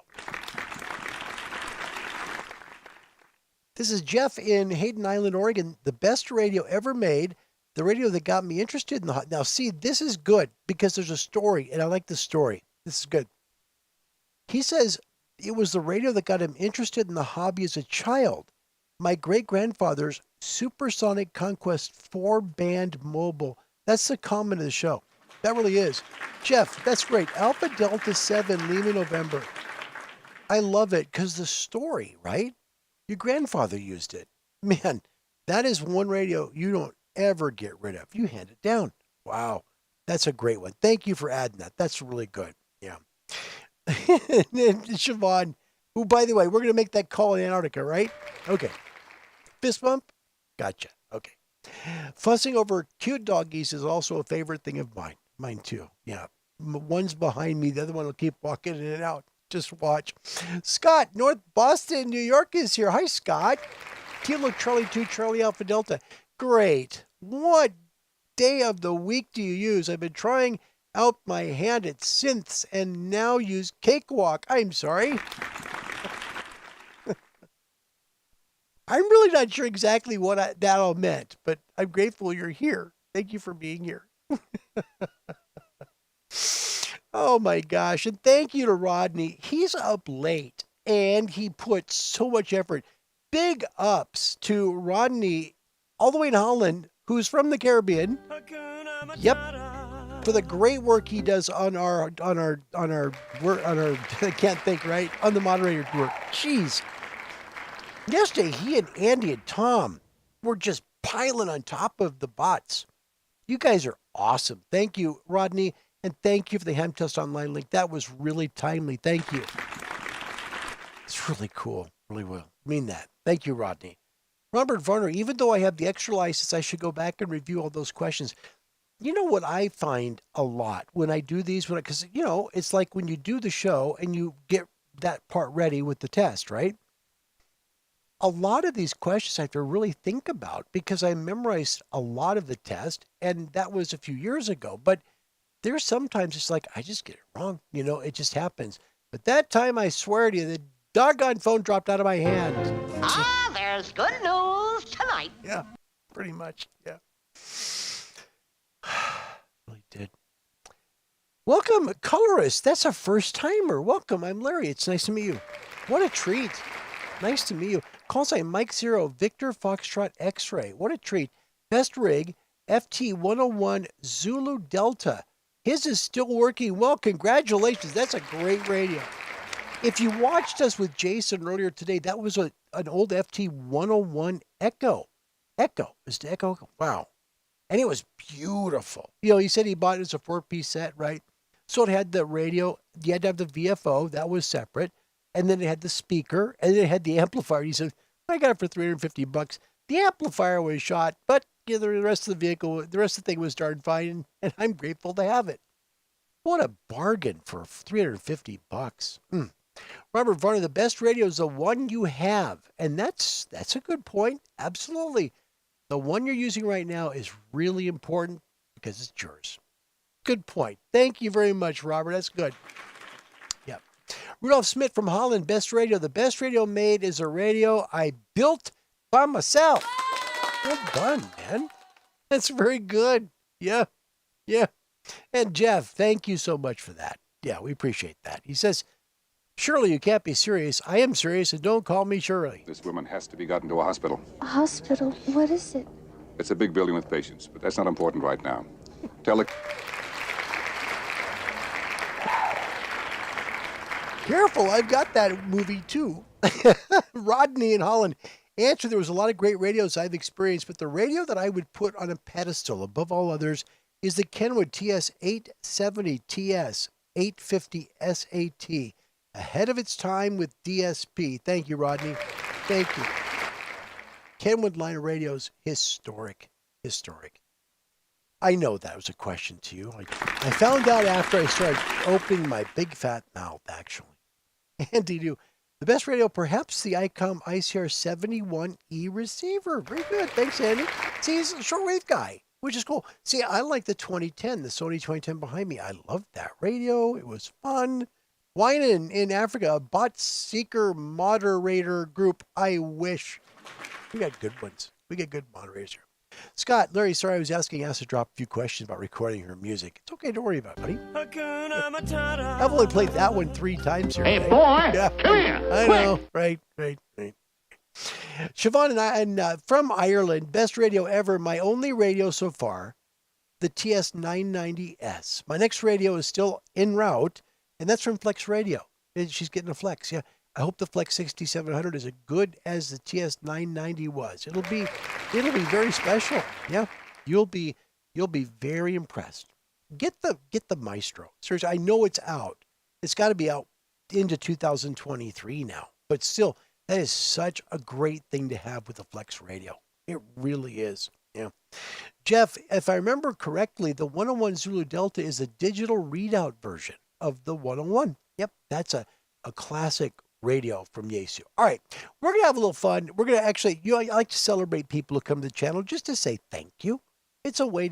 This is Jeff in Hayden Island, Oregon. The best radio ever made, the radio that got me interested in the hobby. Now, see, this is good because there's a story, and I like the story. This is good. He says it was the radio that got him interested in the hobby as a child. My great-grandfather's Supersonic Conquest 4-band mobile. That's the comment of the show. That really is. Jeff, that's great. Alpha Delta 7, Lima November. I love it because the story, right? Your grandfather used it. Man, that is one radio you don't ever get rid of. You hand it down. Wow. That's a great one. Thank you for adding that. That's really good. Yeah. And Siobhan, who, by the way, we're going to make that call in Antarctica, right? Okay. Fist bump? Gotcha. Okay. Fussing over cute doggies is also a favorite thing of mine. Mine too. Yeah. One's behind me. The other one will keep walking in and out. Just watch. Scott, North Boston, New York is here. Hi, Scott. Kilo Charlie 2, Charlie Alpha Delta. Great. What day of the week do you use? I've been trying out my hand at synths and now use Cakewalk. I'm sorry. I'm really not sure exactly what that all meant, but I'm grateful you're here. Thank you for being here. Oh my gosh. And thank you to Rodney. He's up late and he put so much effort. Big ups to Rodney all the way in Holland, who's from the Caribbean. Yep. For the great work he does on our I can't think, right? On the moderator work. Jeez. Yesterday, he and Andy and Tom were just piling on top of the bots. You guys are awesome. Thank you, Rodney, and thank you for the Ham Test Online link. That was really timely. Thank you. It's really cool. Really will. Mean that. Thank you, Rodney. Robert Varner, even though I have the extra license, I should go back and review all those questions. You know what I find a lot when I do these, because, it's like when you do the show and you get that part ready with the test, right? A lot of these questions I have to really think about because I memorized a lot of the test, and that was a few years ago. But there's sometimes it's like, I just get it wrong. It just happens. But that time, I swear to you, the doggone phone dropped out of my hand. There's good news tonight. Yeah, pretty much. Yeah. Really did. Welcome, colorist. That's a first timer. Welcome. I'm Larry. It's nice to meet you. What a treat. Nice to meet you. Call sign Mike Zero, Victor Foxtrot X-Ray. What a treat. Best rig, FT 101 Zulu Delta. His is still working well. Congratulations. That's a great radio. If you watched us with Jason earlier today, that was an old FT 101 Echo. Echo. Is the Echo? Wow. And it was beautiful. He said he bought it as a 4-piece set, right? So it had the radio. You had to have the VFO. That was separate. And then it had the speaker, and then it had the amplifier. He said, I got it for $350. The amplifier was shot, but the rest of the vehicle, the rest of the thing was darn fine, and I'm grateful to have it. What a bargain for $350. Robert Varner, the best radio is the one you have, and that's a good point. Absolutely. The one you're using right now is really important because it's yours. Good point. Thank you very much, Robert. That's good. Rudolph Smith from Holland, best radio. The best radio made is a radio I built by myself. Well done, man. That's very good. Yeah. And Jeff, thank you so much for that. Yeah, we appreciate that. He says, Shirley, you can't be serious. I am serious, and don't call me Shirley. This woman has to be gotten to a hospital. A hospital? What is it? It's a big building with patients, but that's not important right now. Tell the... Careful, I've got that movie too. Rodney in Holland. Answer, there was a lot of great radios I've experienced, but the radio that I would put on a pedestal above all others is the Kenwood TS-870 TS-850 SAT. Ahead of its time with DSP. Thank you, Rodney. Thank you. Kenwood line of radios, historic. I know that was a question to you. I found out after I started opening my big fat mouth, actually. Andy knew. The best radio, perhaps the ICOM ICR-71E receiver. Very good. Thanks, Andy. See, he's a shortwave guy, which is cool. See, I like the 2010, the Sony 2010 behind me. I loved that radio. It was fun. Wine in Africa, a bot seeker moderator group. I wish. We got good ones. We get good moderators here. Scott, Larry, sorry I was asking us to drop a few questions about recording her music. It's okay, don't worry about it, buddy. I've only played that one 3 times here. Hey, right? boy, Yeah. come here. I quick. know, right. Siobhan and from Ireland, best radio ever. My only radio so far, the TS-990S. My next radio is still en route, and that's from Flex Radio. She's getting a Flex, yeah. I hope the Flex 6700 is as good as the TS-990 was. It'll be very special. Yeah, you'll be very impressed. Get the Maestro. Seriously, I know it's out. It's got to be out into 2023 now. But still, that is such a great thing to have with a Flex Radio. It really is. Yeah. Jeff, if I remember correctly, the 101 Zulu Delta is a digital readout version of the 101. Yep, that's a classic radio from Yesu. All right, we're going to have a little fun. We're going to actually, I like to celebrate people who come to the channel just to say thank you. It's a way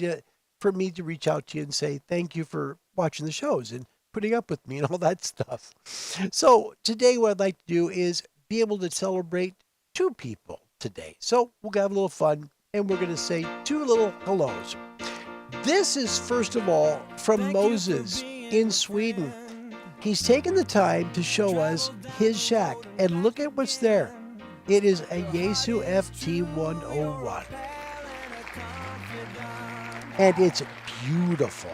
for me to reach out to you and say thank you for watching the shows and putting up with me and all that stuff. So today what I'd like to do is be able to celebrate two people today. So we'll have a little fun and we're going to say two little hellos. This is first of all from Moses in Sweden. He's taken the time to show us his shack and look at what's there. It is a Yesu FT101. And it's beautiful.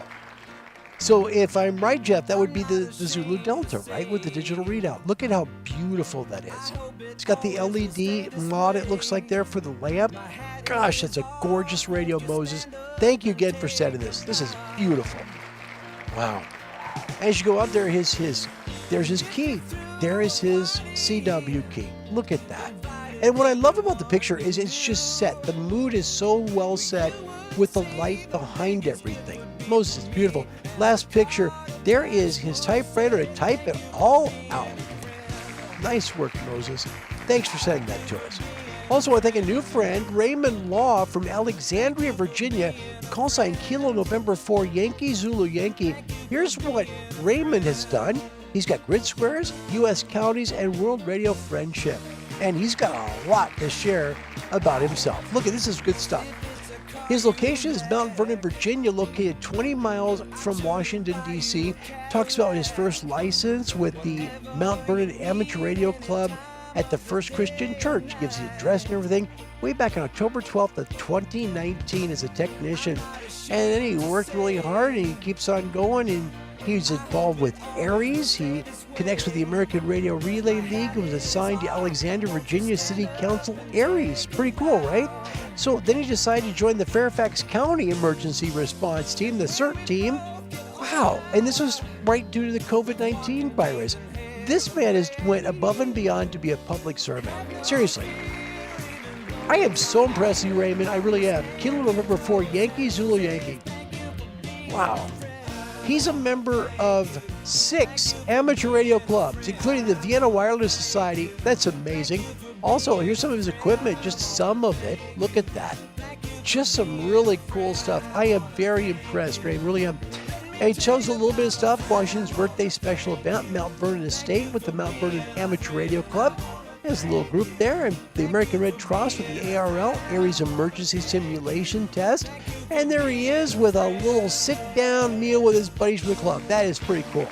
So if I'm right, Jeff, that would be the Zulu Delta, right? With the digital readout. Look at how beautiful that is. It's got the LED mod, it looks like, there for the lamp. Gosh, that's a gorgeous radio, Moses. Thank you again for sending this. This is beautiful. Wow. As you go up there, there's his key. There is his CW key. Look at that. And what I love about the picture is it's just set. The mood is so well set with the light behind everything. Moses is beautiful. Last picture, there is his typewriter to type it all out. Nice work, Moses. Thanks for sending that to us. Also, I want to thank a new friend, Raymond Law from Alexandria, Virginia. Call sign Kilo November 4 Yankee Zulu Yankee. Here's what Raymond has done. He's got grid squares, U.S. counties, and World Radio Friendship. And he's got a lot to share about himself. Look at this is good stuff. His location is Mount Vernon, Virginia, located 20 miles from Washington, D.C. Talks about his first license with the Mount Vernon Amateur Radio Club at the First Christian Church. Gives the address and everything. Way back on October 12th of 2019 as a technician. And then he worked really hard and he keeps on going, and he's involved with Aries. He connects with the American Radio Relay League and was assigned to Alexandria, Virginia City Council Aries. Pretty cool, right? So then he decided to join the Fairfax County Emergency Response Team, the CERT team. Wow. And this was right due to the COVID-19 virus. This man has went above and beyond to be a public servant. Seriously. I am so impressed with you, Raymond. I really am. Kilo November 4 Yankee Zulu Yankee. Wow. He's a member of 6 amateur radio clubs, including the Vienna Wireless Society. That's amazing. Also, here's some of his equipment, just some of it. Look at that. Just some really cool stuff. I am very impressed, Ray. Really am. And he chose a little bit of stuff. Washington's birthday special event, Mount Vernon Estate with the Mount Vernon Amateur Radio Club. There's a little group there, and the American Red Cross with the ARL, Aries Emergency Simulation Test. And there he is with a little sit-down meal with his buddies from the club. That is pretty cool.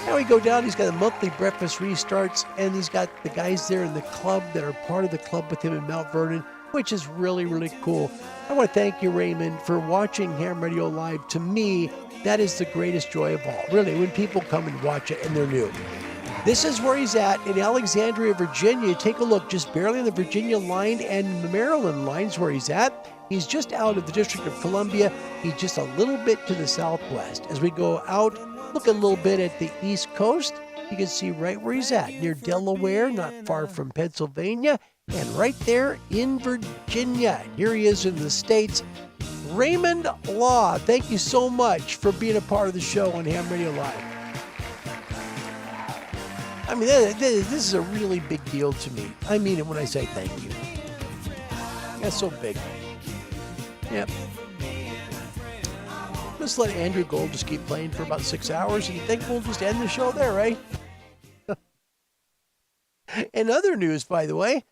Now we go down, he's got a monthly breakfast restarts, and he's got the guys there in the club that are part of the club with him in Mount Vernon, which is really, really cool. I want to thank you, Raymond, for watching Ham Radio Live. To me, that is the greatest joy of all. Really, when people come and watch it and they're new. This is where he's at in Alexandria, Virginia. Take a look, just barely on the Virginia line and the Maryland lines where he's at. He's just out of the District of Columbia. He's just a little bit to the southwest. As we go out, look a little bit at the East Coast. You can see right where he's at, near Delaware, not far from Pennsylvania, and right there in Virginia. Here he is in the States. Raymond Law, thank you so much for being a part of the show on Ham Radio Live. I mean, this is a really big deal to me. I mean it when I say thank you. That's so big. Yep. Let's let Andrew Gold just keep playing for about 6 hours, and you think we'll just end the show there, right? In other news, by the way,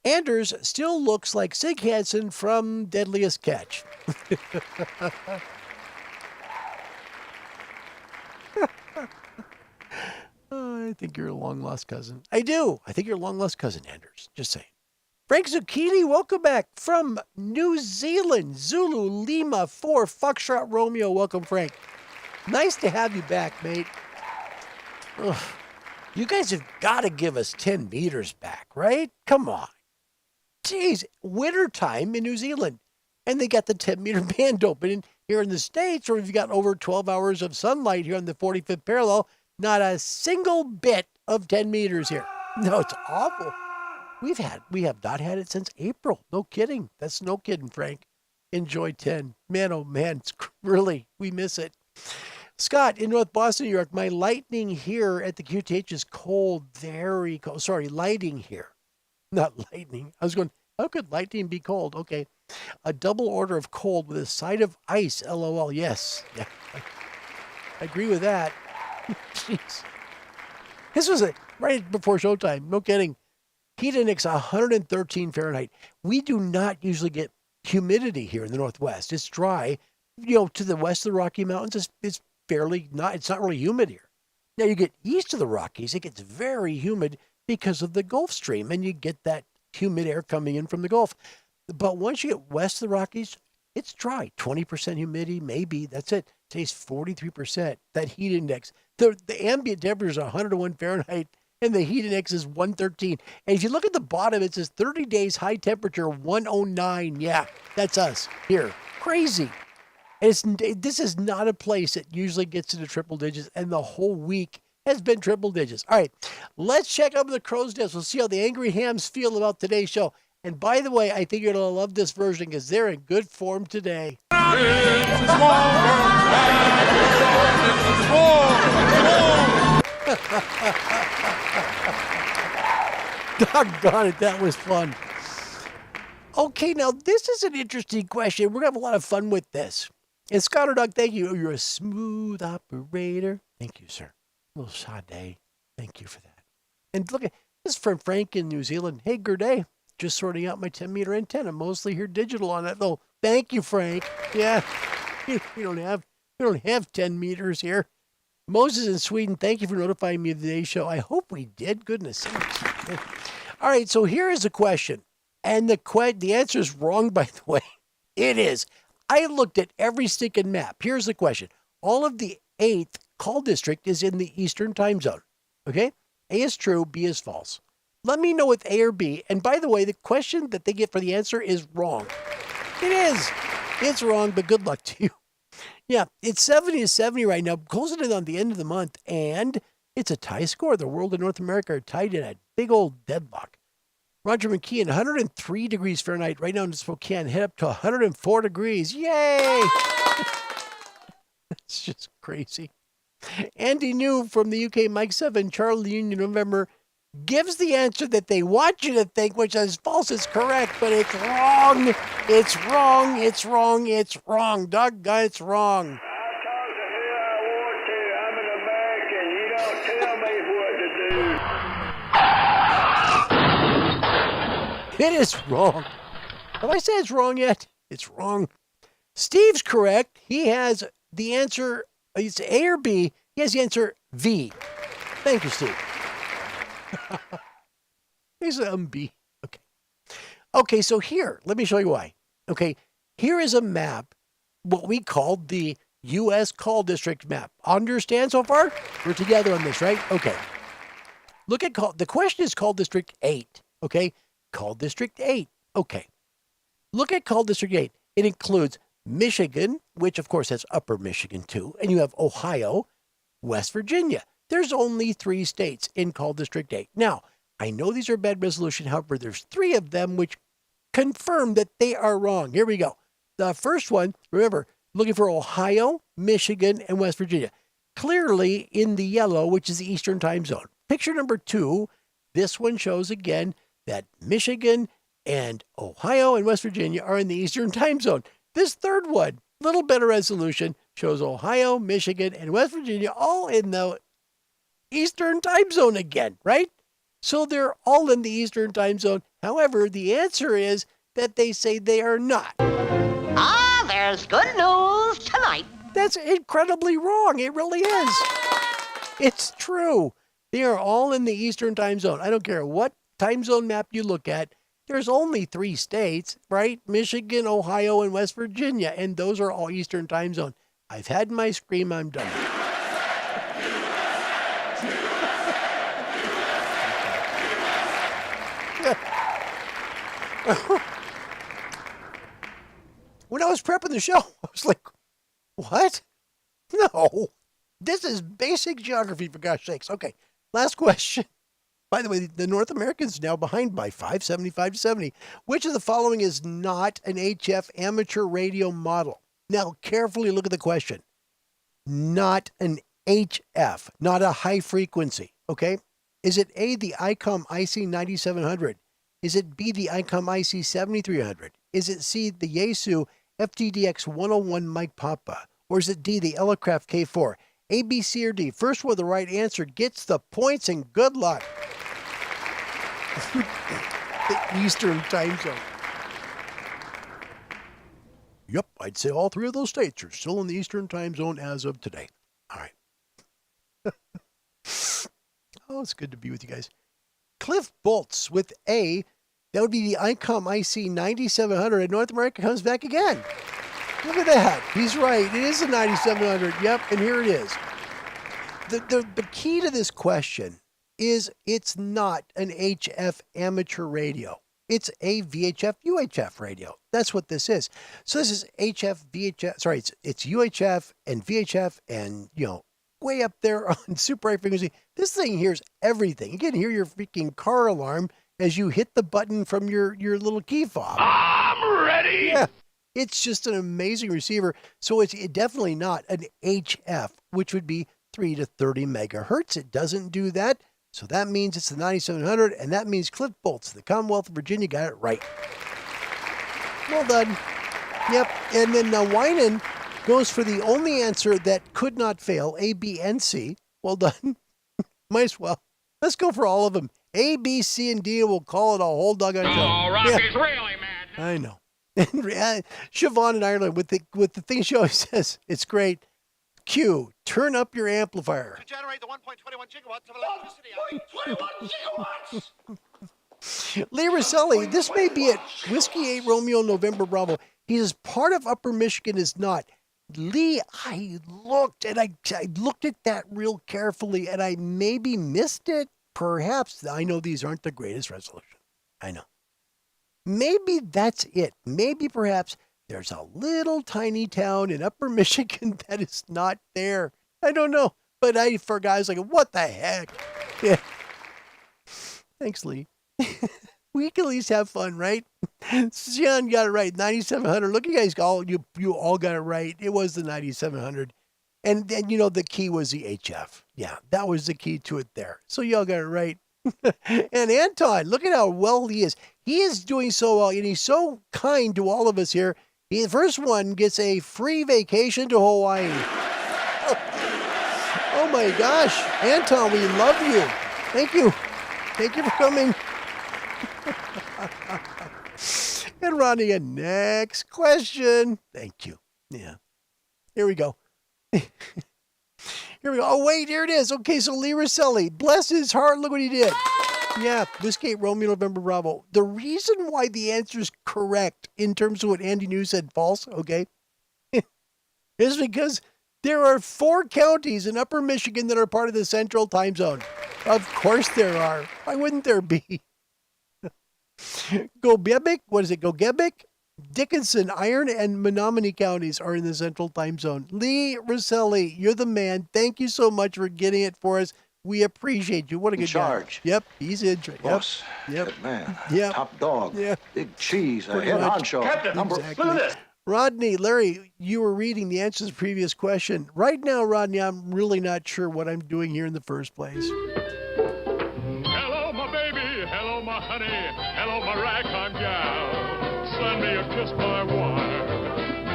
Anders still looks like Sig Hansen from Deadliest Catch. I think you're a long-lost cousin. I do. I think you're a long-lost cousin, Anders. Just saying. Frank Zucchini, welcome back from New Zealand. Zulu Lima 4 Foxtrot Romeo. Welcome, Frank. Nice to have you back, mate. Ugh. You guys have got to give us 10 meters back, right? Come on. Jeez, wintertime in New Zealand. And they got the 10-meter band open here in the States, or if you got over 12 hours of sunlight here on the 45th parallel, Not a single bit of 10 meters here. No, it's awful. We have not had it since April. No kidding. That's no kidding, Frank. Enjoy 10. Man, oh man, it's really, we miss it. Scott, in North Boston, New York, my lightning here at the QTH is cold, very cold. Sorry, lighting here, not lightning. I was going, how could lightning be cold? Okay. A double order of cold with a side of ice, LOL. Yes. Yeah, I agree with that. Jeez. This was right before showtime. No kidding. Heat index 113 Fahrenheit. We do not usually get humidity here in the Northwest. It's dry. To the west of the Rocky Mountains, it's not really humid here. Now you get east of the Rockies, it gets very humid because of the Gulf Stream, and you get that humid air coming in from the Gulf. But once you get west of the Rockies, it's dry. 20% humidity, maybe. That's it. Today's 43%. That heat index. The ambient temperature is 101 Fahrenheit, and the heat index is 113. And if you look at the bottom, it says 30 days high temperature 109. Yeah, that's us here. Crazy. This is not a place that usually gets into triple digits, and the whole week has been triple digits. All right, let's check out the crow's nest. We'll see how the Angry Hams feel about today's show. And by the way, I think you're going to love this version because they're in good form today. Doggone it, that was fun. Okay, now this is an interesting question. We're going to have a lot of fun with this. And Scott or Doug, thank you. You're a smooth operator. Thank you, sir. A little Sade. Thank you for that. And look at this is from Frank in New Zealand. Hey, good day. Just sorting out my 10-meter antenna. Mostly here digital on that, though. Thank you, Frank. Yeah, we don't have 10 meters here. Moses in Sweden, thank you for notifying me of today's show. I hope we did. Goodness. All right, so here is a question. And the answer is wrong, by the way. It is. I looked at every stinking map. Here's the question. All of the 8th call district is in the Eastern time zone. Okay? A is true, B is false. Let me know with A or B. And by the way, the question that they get for the answer is wrong. It is. It's wrong, but good luck to you. Yeah, it's 70-70 right now, closing in on the end of the month, and it's a tie score. The world and North America are tied in a big old deadlock. Roger McKeon, 103 degrees Fahrenheit right now in Spokane, head up to 104 degrees. Yay! It's just crazy. Andy New from the UK, Mike 7, Charlie Union, November, gives the answer that they want you to think, which is false is correct, but it's wrong. It's wrong. It's wrong. It's wrong. Doggone, it's wrong. I talk to who I want to. I'm an American. You don't tell me what to do. It is wrong. Have I said it's wrong yet? It's wrong. Steve's correct. He has the answer, it's A or B. He has the answer V. Thank you, Steve. He's an B. Okay. Okay, so here, let me show you why. Okay, here is a map, what we call the U.S. Call District map. Understand so far? We're together on this, right? Okay. Look at the question is Call District 8. Okay, Call District 8. Okay. Look at Call District 8. It includes Michigan, which of course has Upper Michigan too, and you have Ohio, West Virginia. There's only 3 states in Call District 8. Now, I know these are bad resolution, however, there's 3 of them which confirm that they are wrong. Here we go. The first one, remember, looking for Ohio, Michigan, and West Virginia. Clearly in the yellow, which is the Eastern time zone. Picture number 2, this one shows again that Michigan and Ohio and West Virginia are in the Eastern time zone. This third one, little better resolution, shows Ohio, Michigan, and West Virginia all in the Eastern time zone again, right? So they're all in the Eastern time zone. However, the answer is that they say they are not. Ah, there's good news tonight. That's incredibly wrong. It really is. It's true. They are all in the Eastern time zone. I don't care what time zone map you look at. There's only 3 states, right? Michigan, Ohio, and West Virginia. And those are all Eastern time zone. I've had my scream. I'm done. When I was prepping the show, I was like, what? No, This is basic geography, for gosh sakes. Okay, last question. By the way, the North Americans now behind by 575-70. Which of the following is not an HF amateur radio model? Now, carefully look at the question. Not an HF, not a high frequency, okay? Is it A, the ICOM IC 9700? Is it B, the ICOM IC 7300? Is it C, the Yaesu FTDX 101 Mike Papa? Or is it D, the Elecraft K4? A, B, C, or D? First one, the right answer gets the points, and good luck. The Eastern time zone. Yep, I'd say all three of those states are still in the Eastern time zone as of today. All right. Oh, it's good to be with you guys. Cliff Bolts with A. That would be the ICOM IC 9700, and North America comes back again. Look at that. He's right. It is a 9700. Yep, and here it is. The key to this question is it's not an HF amateur radio. It's a VHF UHF radio. That's what this is. So this is HF VHF. Sorry, it's UHF and VHF and, way up there on super high frequency. This thing hears everything. You can hear your freaking car alarm as you hit the button from your little key fob. I'm ready. Yeah. It's just an amazing receiver. So it's definitely not an HF, which would be 3 to 30 megahertz. It doesn't do that. So that means it's the 9700, and that means Cliff Bolts, the Commonwealth of Virginia, got it right. Well done. Yep. And then Winan goes for the only answer that could not fail, A, B, and C. Well done. Might as well. Let's go for all of them. A, B, C, and D, and we'll call it a whole doggone show. Oh, Rocky's really mad. I know. And Siobhan in Ireland with the thing she always says, it's great. Q, turn up your amplifier. To generate the 1.21 gigawatts of electricity. 1.21 gigawatts! Lee Rosselli, this may be it. Whiskey 8 Romeo November Bravo. He is part of Upper Michigan, is not. Lee, I looked at that real carefully, and I maybe missed it. Perhaps. I know these aren't the greatest resolution. I know. Maybe that's it. Maybe perhaps there's a little tiny town in Upper Michigan that is not there. I don't know. But for guys like, what the heck? Yeah. Thanks, Lee. We can at least have fun, right? John got it right. 9700. Look, you guys you all got it right. It was the 9700. And then, the key was the HF. Yeah, that was the key to it there. So y'all got it right. And Anton, look at how well he is. He is doing so well, and he's so kind to all of us here. The first one gets a free vacation to Hawaii. Oh my gosh. Anton, we love you. Thank you. Thank you for coming. And Ronnie, next question. Thank you. Yeah. Here we go. Here we go. Oh, wait, here it is. Okay, so Lee Rosselli, bless his heart, look what he did. Yeah, Whiskey 8 Romeo November Bravo. The reason why the answer is correct in terms of what Andy New said false, okay, is because there are 4 counties in Upper Michigan that are part of the Central Time Zone. Of course there are. Why wouldn't there be? Gogebic, what is it? Gogebic, Dickinson, Iron, and Menominee counties are in the Central Time Zone. Lee Rosselli, you're the man. Thank you so much for getting it for us. We appreciate you. What a good charge. Guy. Yep, he's in charge. Boss. Yep. Good man. Yep. Top dog. Yeah. Big cheese. Pretty Head much. honcho. Captain, Exactly. look at this. Rodney, Larry, you were reading the answers to the previous question. Right now, Rodney, I'm really not sure what I'm doing here in the first place. Hello, my baby. Hello, my honey. Hello, my ragtime gal. Send me a kiss by wire.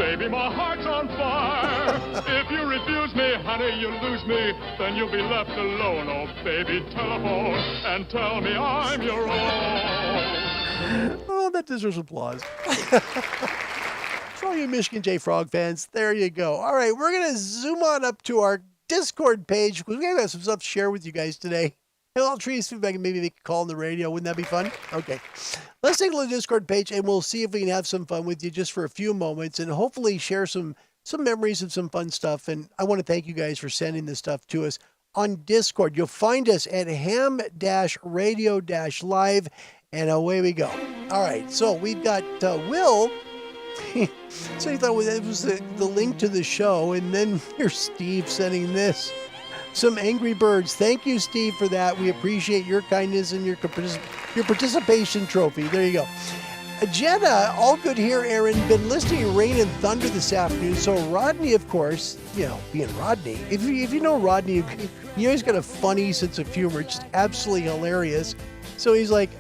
Baby, my heart's on fire. If you refuse me, honey, you lose me. Then you'll be left alone. Oh, baby, telephone and tell me I'm your own. Oh, that deserves applause. For all you Michigan J Frog fans, there you go. All right, we're going to zoom on up to our Discord page because we have some stuff to share with you guys today. And I'll try to see if I can maybe make a call on the radio. Wouldn't that be fun? Okay. Let's take a look at the Discord page and we'll see if we can have some fun with you just for a few moments and hopefully share some memories of some fun stuff. And I want to thank you guys for sending this stuff to us on Discord. You'll find us at ham-radio-live and away we go. All right. So we've got Will So he thought that was the link to the show, and then here's Steve sending this. Some Angry Birds. Thank you, Steve, for that. We appreciate your kindness and your participation trophy. There you go. Jenna, all good here, Aaron. Been listening to Rain and Thunder this afternoon. So Rodney, of course, being Rodney. If you know Rodney, you know he's got a funny sense of humor, just absolutely hilarious. So he's like,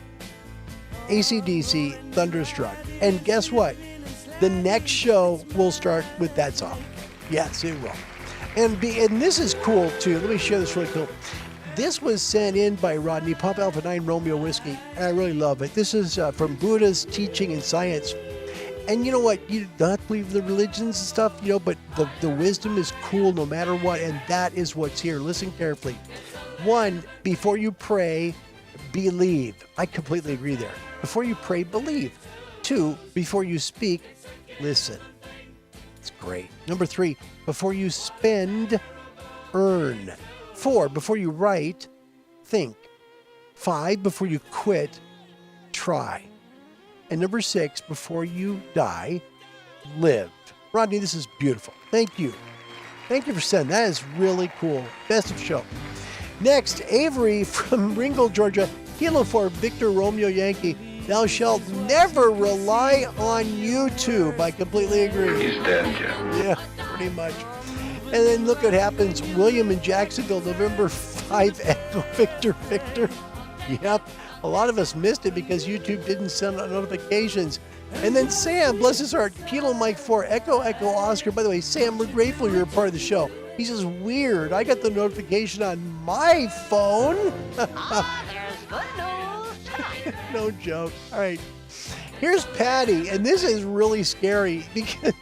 AC/DC, Thunderstruck. And guess what? The next show will start with that song. Yes, it will. And this is cool, too. Let me share this really cool. This was sent in by Rodney, Pop Alpha 9 Romeo Whiskey, and I really love it. This is from Buddha's Teaching and Science. And you know what? You don't believe the religions and stuff, but the wisdom is cool no matter what, and that is what's here. Listen carefully. 1, before you pray, believe. I completely agree there. Before you pray, believe. 2, before you speak, listen. It's great. Number 3, before you spend, earn. 4, before you write, think. 5, before you quit, try. And number 6, before you die, live. Rodney, this is beautiful. Thank you. Thank you for sending. That is really cool. Best of show. Next, Avery from Ringgold, Georgia. Kilo 4, Victor Romeo Yankee. Thou shalt never rely on YouTube. I completely agree. He's dead, Jim. Yeah, pretty much. And then look what happens. William in Jacksonville, November 5, Echo Victor Victor. Yep, a lot of us missed it because YouTube didn't send out notifications. And then Sam, bless his heart, Kilo Mike 4, Echo Echo Oscar. By the way, Sam, we're grateful you're a part of the show. He says, weird, I got the notification on my phone. There's good news tonight. No joke. All right. Here's Patty, and this is really scary because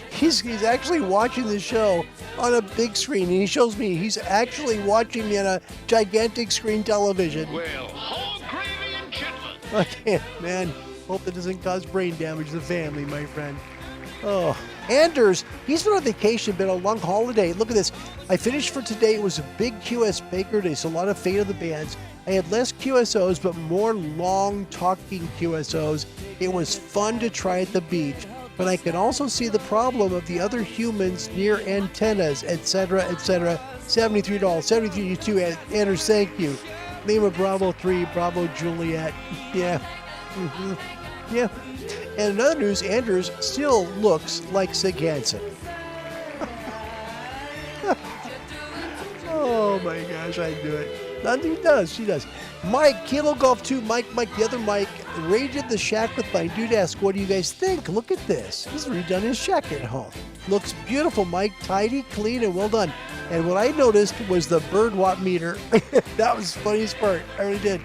he's actually watching the show on a big screen, and he shows me he's actually watching me on a gigantic screen television. Well, hog gravy and chitlins. I can't, man. Hope that doesn't cause brain damage to the family, my friend. Oh, Anders, he's been on vacation, been on a long holiday. Look at this. I finished for today. It was a big QS Baker Day, so a lot of Fate of the Bands. I had less QSOs, but more long-talking QSOs. It was fun to try at the beach, but I can also see the problem of the other humans near antennas, etc., etc. $73. 73 you too, Anders, thank you. Lima Bravo 3, Bravo Juliet. Yeah. Mm-hmm. Yeah. And in other news, Anders still looks like Sig Hansen. Oh my gosh, I knew it. He does, she does. Mike, Kilo Golf 2, Mike, the other Mike, raided the shack with my dude. Ask, what do you guys think? Look at this. He's redone his shack at home. Looks beautiful, Mike. Tidy, clean, and well done. And what I noticed was the bird watt meter. That was the funniest part. I really did.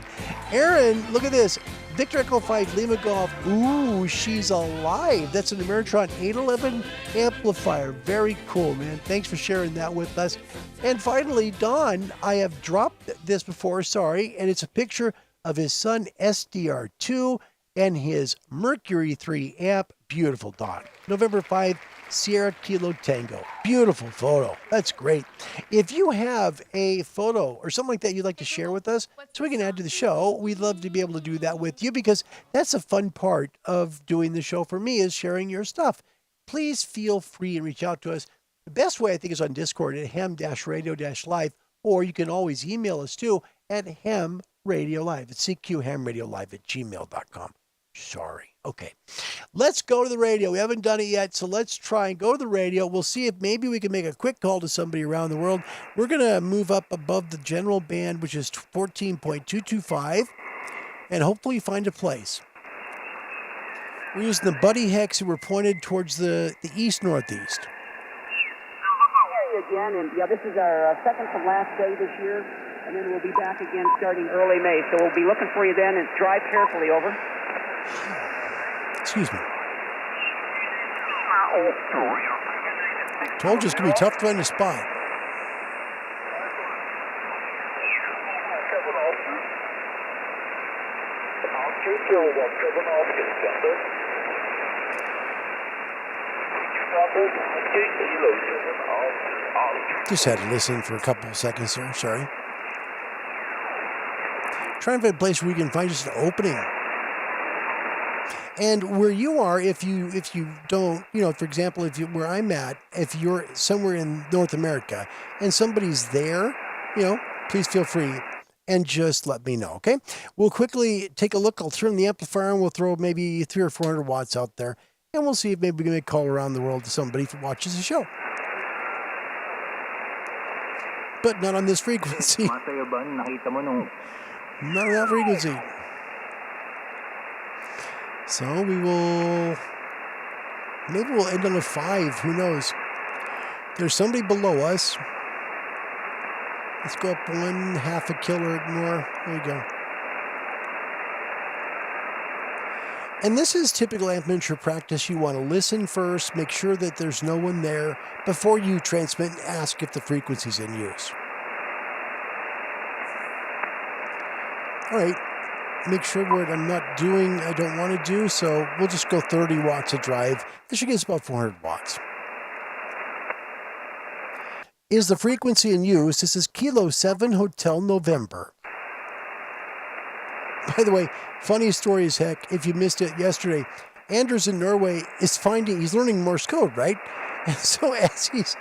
Aaron, look at this. Victor Echo 5, Lima Golf. Ooh, she's alive. That's an Ameritron 811 amplifier. Very cool, man. Thanks for sharing that with us. And finally, Don, I have dropped this before, sorry, and it's a picture of his son SDR2 and his Mercury 3 amp. Beautiful, Don. November 5, Sierra Kilo Tango. Beautiful photo. That's great. If you have a photo or something like that you'd like to share with us so we can add to the show, we'd love to be able to do that with you because that's a fun part of doing the show for me is sharing your stuff. Please feel free and reach out to us. The best way, I think, is on Discord at ham-radio-live, or you can always email us too at hamradiolive. It's cqhamradiolive@gmail.com. Sorry. Okay. Let's go to the radio. We haven't done it yet, so let's try and go to the radio. We'll see if maybe we can make a quick call to somebody around the world. We're going to move up above the general band, which is 14.225, and hopefully find a place. We're using the Buddy Hex, and we're pointed towards the east-northeast. Again, and yeah, this is our second from last day this year, and then we'll be back again starting early May. So we'll be looking for you then, and drive carefully, over. Excuse me. Told you it's going to be tough to find a spot. Just had to listen for a couple of seconds there. Sorry. Trying to find a place where we can find just an opening. And where you are, if you don't, for example, where I'm at, if you're somewhere in North America and somebody's there, please feel free and just let me know, okay? We'll quickly take a look. I'll turn the amplifier and we'll throw maybe 300 or 400 watts out there, and we'll see if maybe we can make a call around the world to somebody who watches the show. But not on this frequency. Not on that frequency. So maybe we'll end on a 5. Who knows? There's somebody below us. Let's go up 1/2 a kilo more. There you go. And this is typical amateur practice. You want to listen first, make sure that there's no one there before you transmit and ask if the frequency's in use. All right, make sure what I'm not doing, I don't want to do, so we'll just go 30 watts a drive. This should get us about 400 watts. Is the frequency in use? This is Kilo 7 Hotel November. By the way, funny story as heck, if you missed it yesterday, Anders in Norway he's learning Morse code, right? And so as he's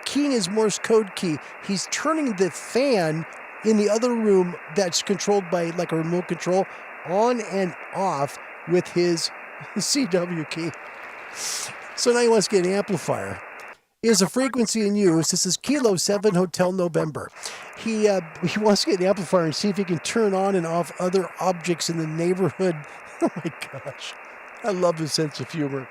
keying his Morse code key, he's turning the fan in the other room that's controlled by like a remote control on and off with his CW key. So now he wants to get an amplifier. Is a frequency in use? This is Kilo 7 Hotel November. He wants to get an amplifier and see if he can turn on and off other objects in the neighborhood. Oh my gosh. I love his sense of humor.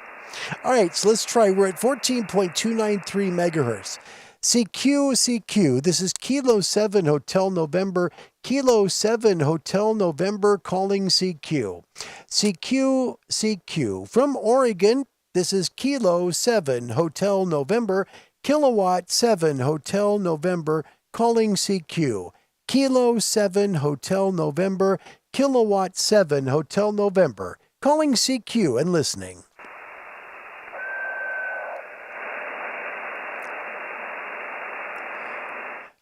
All right, so let's try. We're at 14.293 megahertz. CQ. This is Kilo 7 Hotel November. Kilo 7 Hotel November calling CQ. CQ. From Oregon. This is Kilo 7 Hotel November, Kilowatt 7 Hotel November, calling CQ. Kilo 7 Hotel November, Kilowatt 7 Hotel November, calling CQ and listening.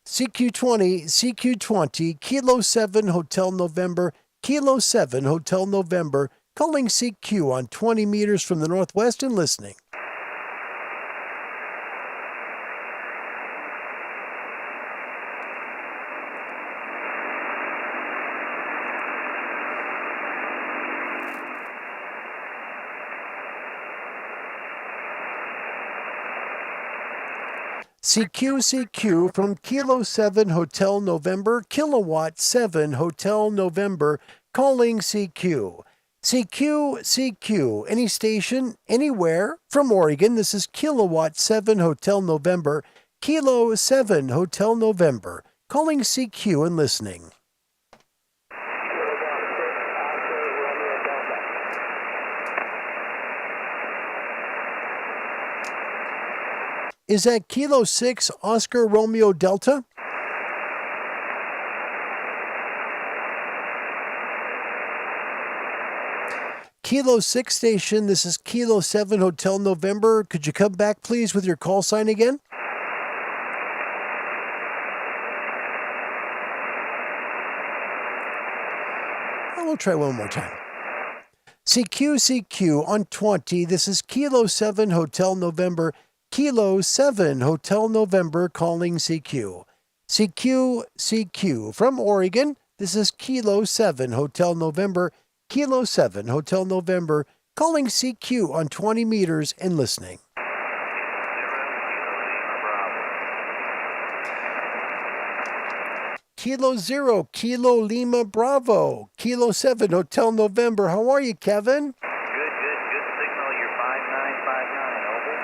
CQ20, Kilo 7 Hotel November, Kilo 7 Hotel November, calling CQ on 20 meters from the northwest and listening. CQ from Kilo 7 Hotel November, Kilowatt 7 Hotel November, calling CQ. CQ, any station, anywhere from Oregon. This is Kilowatt 7 Hotel November, Kilo 7 Hotel November, calling CQ and listening. Is that Kilo 6 Oscar Romeo Delta? Kilo 6 station, this is Kilo 7 Hotel November. Could you come back, please, with your call sign again? And we'll try one more time. CQ on 20. This is Kilo 7 Hotel November. Kilo 7 Hotel November calling CQ. CQ from Oregon. This is Kilo 7 Hotel November. Kilo 7 Hotel November, calling CQ on 20 meters and listening. Kilo 0, Kilo Lima Bravo, Kilo 7 Hotel November. How are you, Kevin? Good signal. You're 5959, over.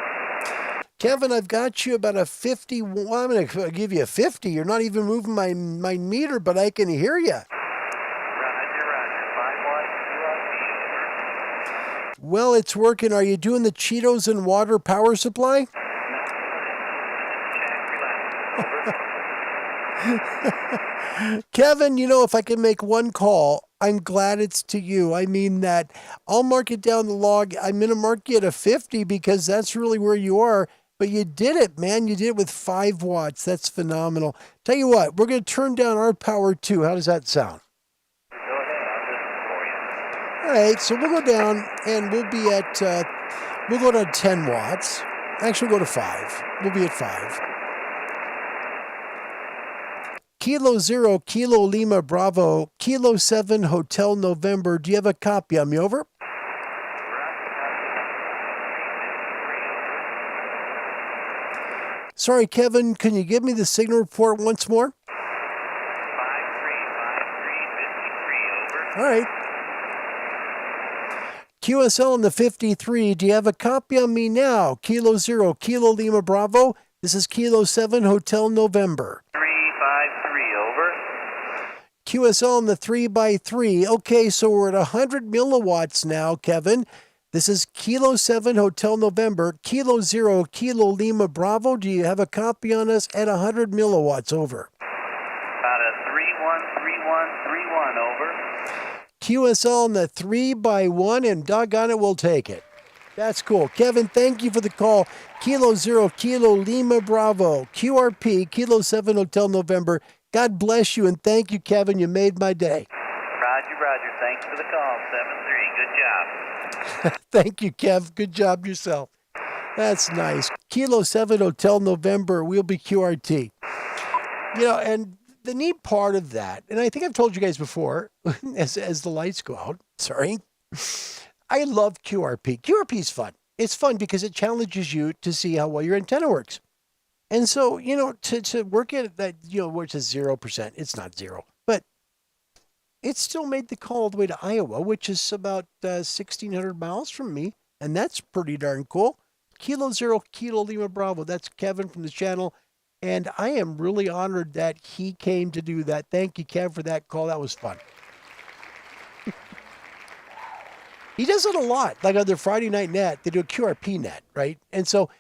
Kevin, I've got you about a 50. Well, I'm going to give you a 50. You're not even moving my meter, but I can hear you. Well, it's working. Are you doing the Cheetos and water power supply? Kevin, if I can make one call, I'm glad it's to you. I mean that. I'll mark it down the log. I'm going to mark you at a 50 because that's really where you are. But you did it, man. You did it with 5 watts. That's phenomenal. Tell you what, we're going to turn down our power too. How does that sound? Go ahead. I'll listen for you. All right, so we'll go down and we'll be at, we'll go to 10 watts. Actually, we'll go to 5. We'll be at 5. Kilo 0, Kilo Lima Bravo, Kilo 7, Hotel November. Do you have a copy on me? Over? Sorry, Kevin, can you give me the signal report once more? 5353, over. All right. QSL on the 53. Do you have a copy on me now? Kilo 0, Kilo Lima Bravo. This is Kilo 7, Hotel November. 353, over. QSL on the 3x3. Okay, so we're at 100 milliwatts now, Kevin. This is Kilo 7, Hotel November. Kilo 0, Kilo Lima Bravo. Do you have a copy on us at 100 milliwatts? Over. About a 313131, over. QSL on the 3x1, and doggone it, we'll take it. That's cool. Kevin, thank you for the call. Kilo 0, Kilo Lima Bravo. QRP, Kilo 7, Hotel November. God bless you, and thank you, Kevin. You made my day. Roger. Thanks for the call. 7-3. Good job. Thank you, Kev. Good job yourself. That's nice. Kilo 7, Hotel November. We'll be QRT. You know, and the neat part of that, and I think I've told you guys before, as the lights go out, sorry, I love QRP. QRP is fun. It's fun because it challenges you to see how well your antenna works. And so, you know, to work at that, you know, which is 0%, it's not 0, but it still made the call all the way to Iowa, which is about 1,600 miles from me. And that's pretty darn cool. Kilo 0, Kilo Lima Bravo. That's Kevin from the channel. And I am really honored that he came to do that. Thank you, Kev, for that call. That was fun. He does it a lot. Like on their Friday night net, they do a QRP net, right? And so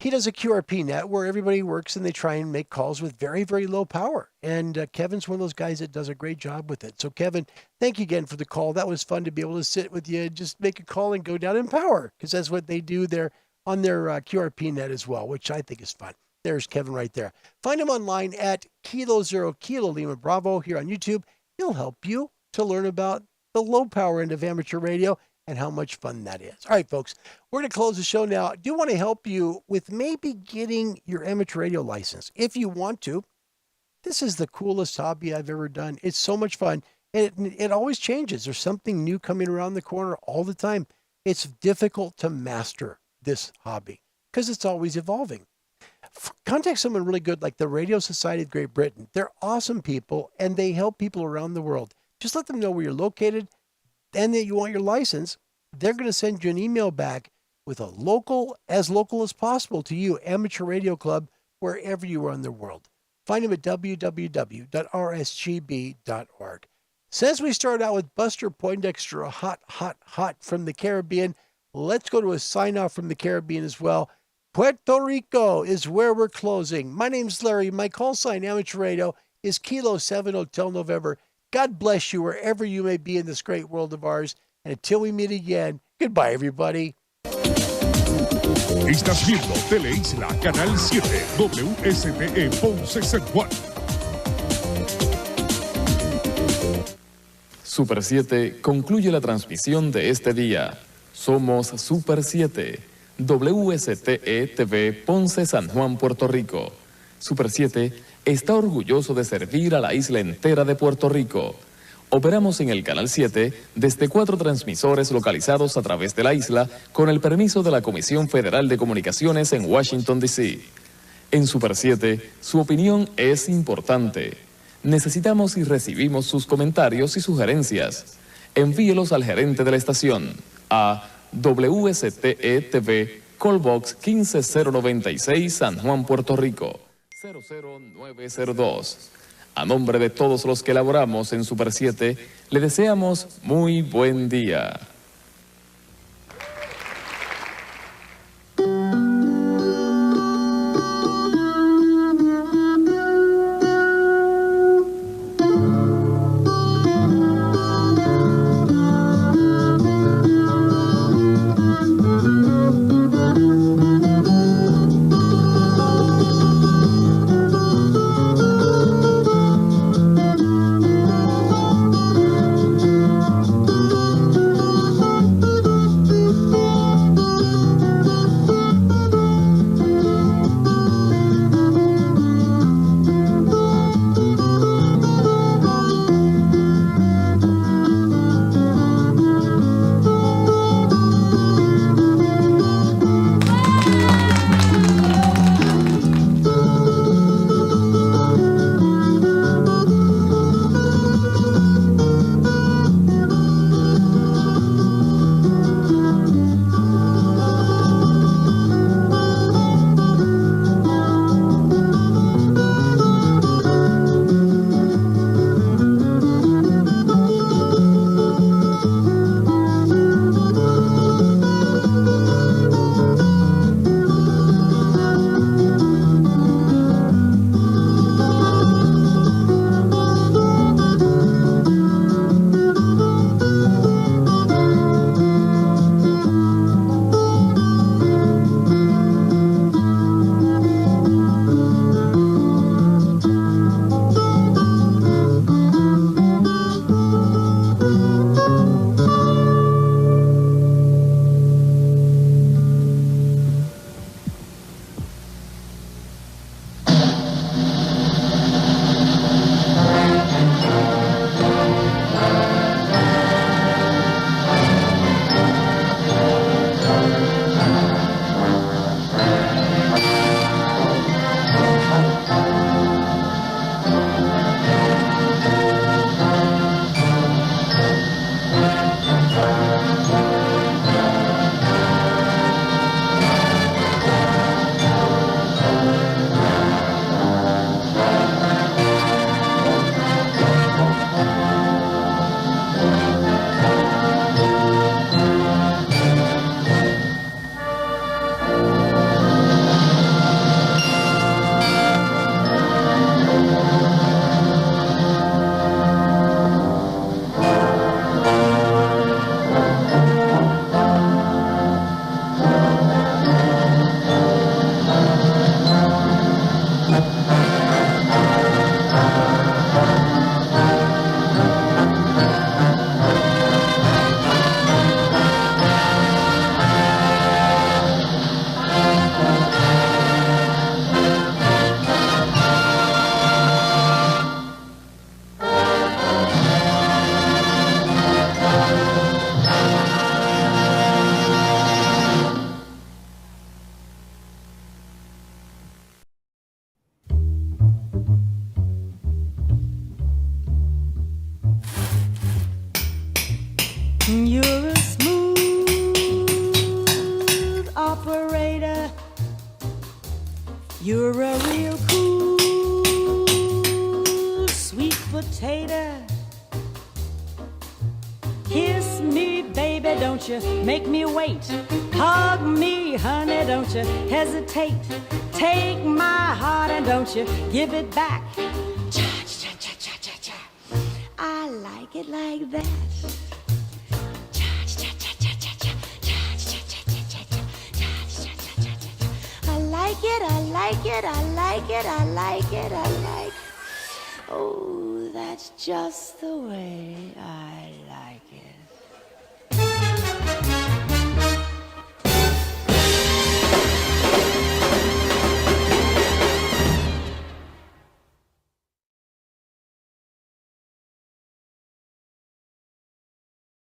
he does a QRP net where everybody works and they try and make calls with very, very low power. And Kevin's one of those guys that does a great job with it. So, Kevin, thank you again for the call. That was fun to be able to sit with you and just make a call and go down in power, because that's what they do there on their QRP net as well, which I think is fun. There's Kevin right there. Find him online at Kilo 0, Kilo Lima Bravo here on YouTube. He'll help you to learn about the low power end of amateur radio and how much fun that is. All right, folks, we're going to close the show now. I do want to help you with maybe getting your amateur radio license. If you want to, this is the coolest hobby I've ever done. It's so much fun. And it always changes. There's something new coming around the corner all the time. It's difficult to master this hobby because it's always evolving. Contact someone really good like the Radio Society of Great Britain. They're awesome people, and they help people around the world. Just let them know where you're located and that you want your license. They're going to send you an email back with a local as possible to you, amateur radio club, wherever you are in the world. Find them at www.rsgb.org. Since we started out with Buster Poindexter, a hot from the Caribbean, let's go to a sign off from the Caribbean as well. Puerto Rico is where we're closing. My name's Larry. My call sign, amateur radio, is Kilo 7 Hotel November. God bless you wherever you may be in this great world of ours. And until we meet again, goodbye, everybody. Estás viendo Teleisla, Canal 7, WSTE Ponce San Juan. Super 7 concluye la transmisión de este día. Somos Super 7, WSTE TV Ponce San Juan, Puerto Rico. Super 7 está orgulloso de servir a la isla entera de Puerto Rico. Operamos en el Canal 7 desde 4 transmisores localizados a través de la isla con el permiso de la Comisión Federal de Comunicaciones en Washington, D.C. En Super 7, su opinión es importante. Necesitamos y recibimos sus comentarios y sugerencias. Envíelos al gerente de la estación a WSTE TV, Callbox 15096, San Juan, Puerto Rico, 00902. A nombre de todos los que laboramos en Super 7, le deseamos muy buen día. You're a real cool sweet potato. Kiss me, baby, don't you make me wait. Hug me, honey, don't you hesitate. Take my heart and don't you give it back. Cha-cha-cha-cha-cha-cha. I like it like that. I like it, I like it, I like it, I like it, I like it. Oh, that's just the way I like it.